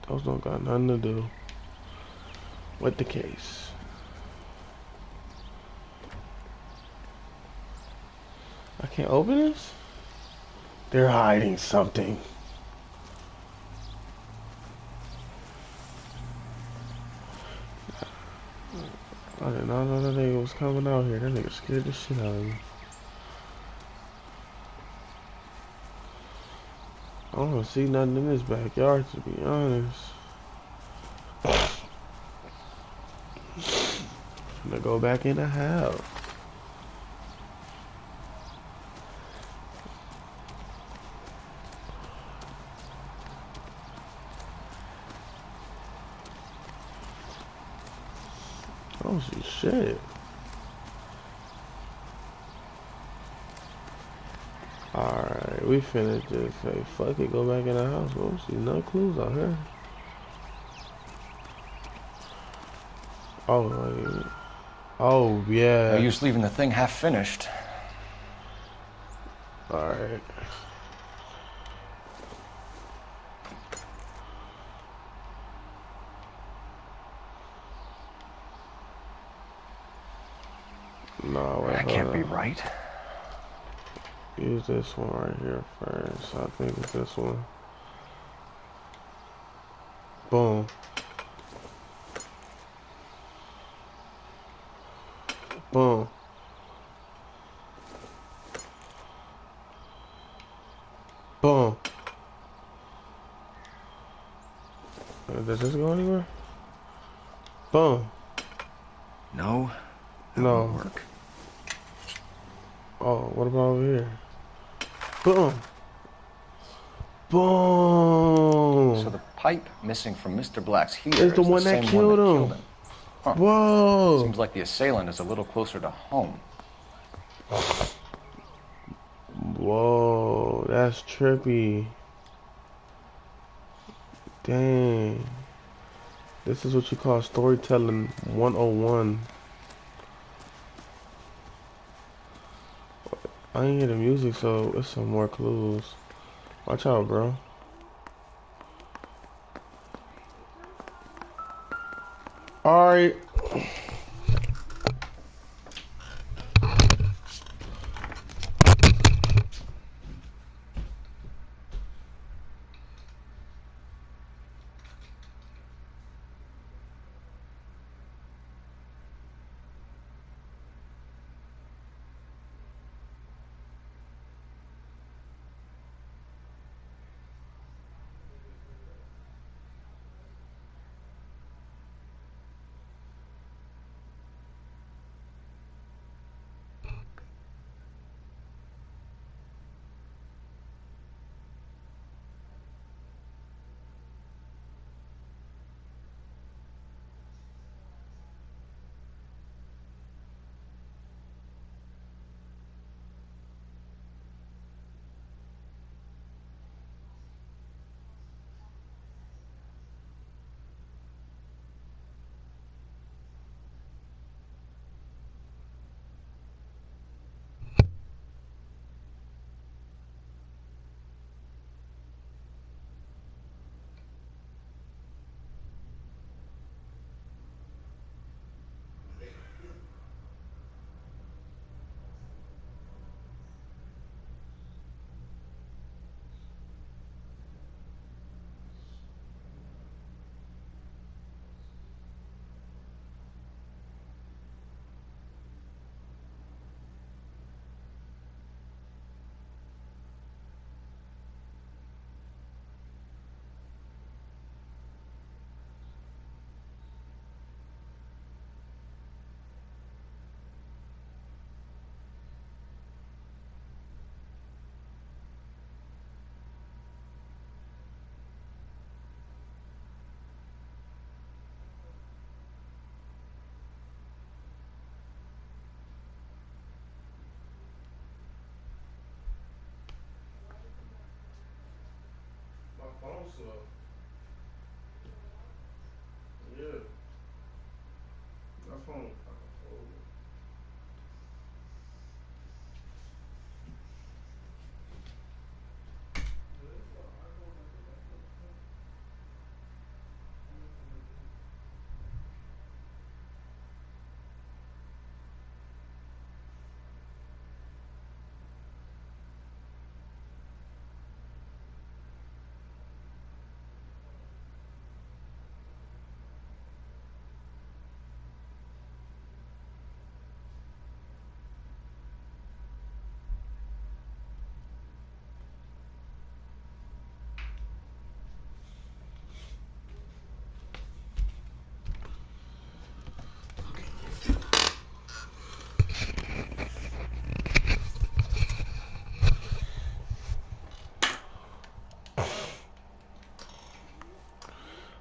Those don't got nothing to do with the case. I can't open this? They're hiding something. I did not know that nigga was coming out here. That nigga scared the shit out of me. I don't see nothing in this backyard, to be honest. I'm gonna go back in the house. I don't see shit. Alright, we finna just say, fuck it, go back in the house. We don't see no clues out here. Oh, yeah. No use leaving the thing half finished. Alright. No, wait, that can't be right. Use this one right here first. I think it's this one. Boom. Boom. Boom. Does this go anywhere? Boom. No. No. Work. Oh, what about over here? Boom. Boom. So the pipe missing from Mr. Black's heater is the one that same killed one that him. killed him. Huh. Whoa. Seems like the assailant is a little closer to home. Whoa, that's trippy. Dang. This is what you call storytelling 101. I ain't hear the music, so it's some more clues. Watch out, bro. Alright.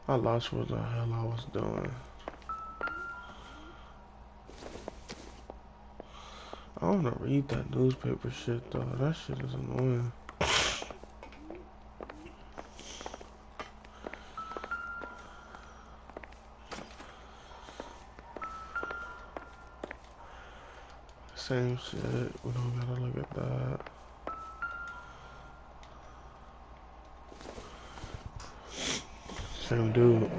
I lost what the hell I was doing. I wanna read that newspaper shit though. That shit is annoying. Same shit. We don't gotta look at that. Same dude.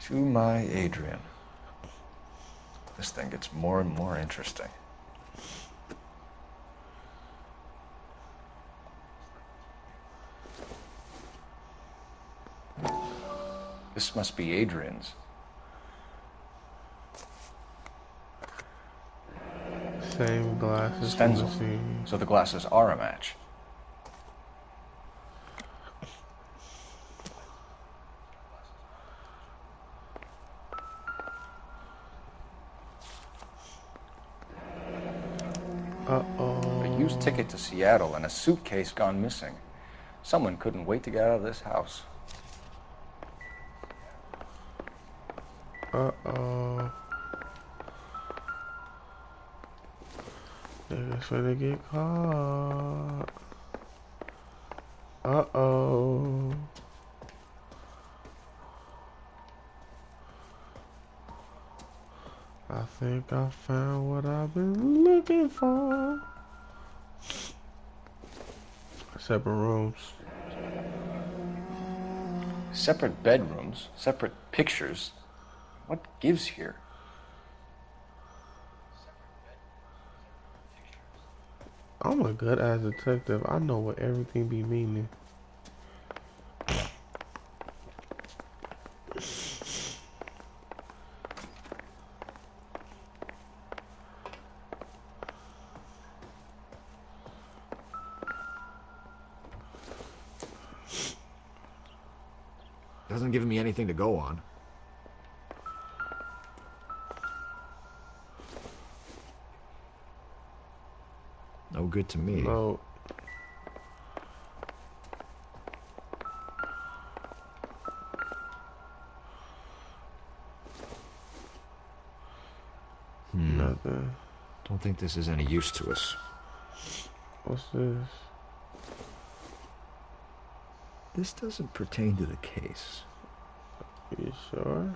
To my Adrian. This thing gets more and more interesting. This must be Adrian's. Same glasses. Stenzel. So the glasses are a match. Uh-oh. A used ticket to Seattle and a suitcase gone missing. Someone couldn't wait to get out of this house. Uh-oh. Niggas finna get caught. Uh-oh. I think I found what I've been looking for. Separate rooms. Separate bedrooms, separate pictures. What gives here? I'm a good ass detective. I know what everything be meaning. Doesn't give me anything to go on. No good to me. No. Nothing. Don't think this is any use to us. What's this? This doesn't pertain to the case. You sure?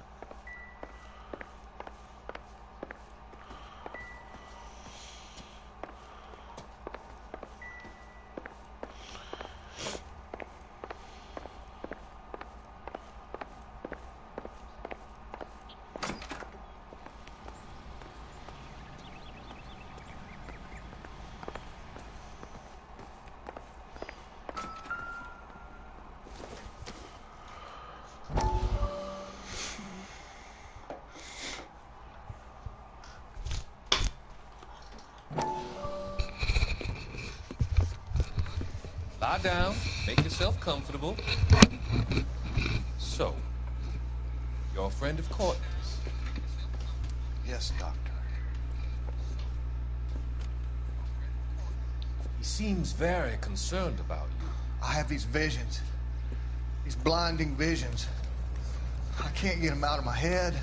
Lie down, make yourself comfortable. So, you're a friend of Courtney's? Yes, Doctor. He seems very concerned about you. I have these visions. These blinding visions. I can't get them out of my head.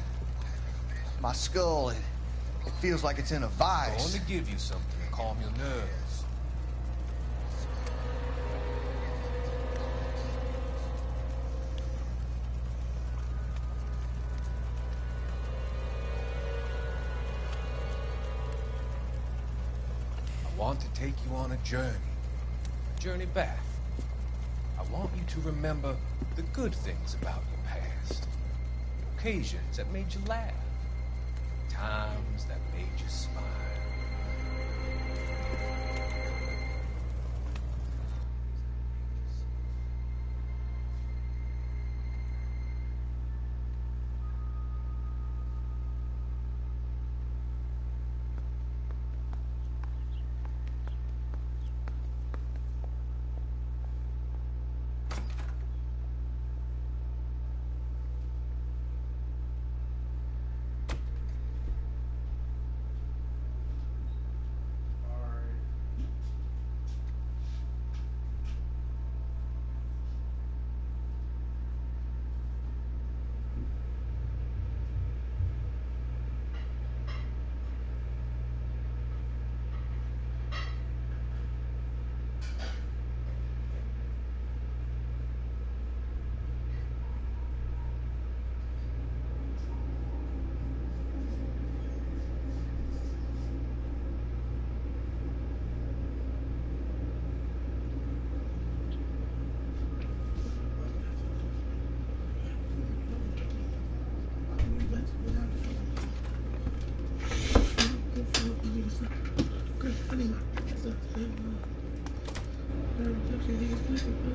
My skull, it feels like it's in a vice. I want to give you something to calm your nerves. want to take you on a journey back. I want you to remember the good things about your past, occasions that made you laugh, times that made you smile. Good.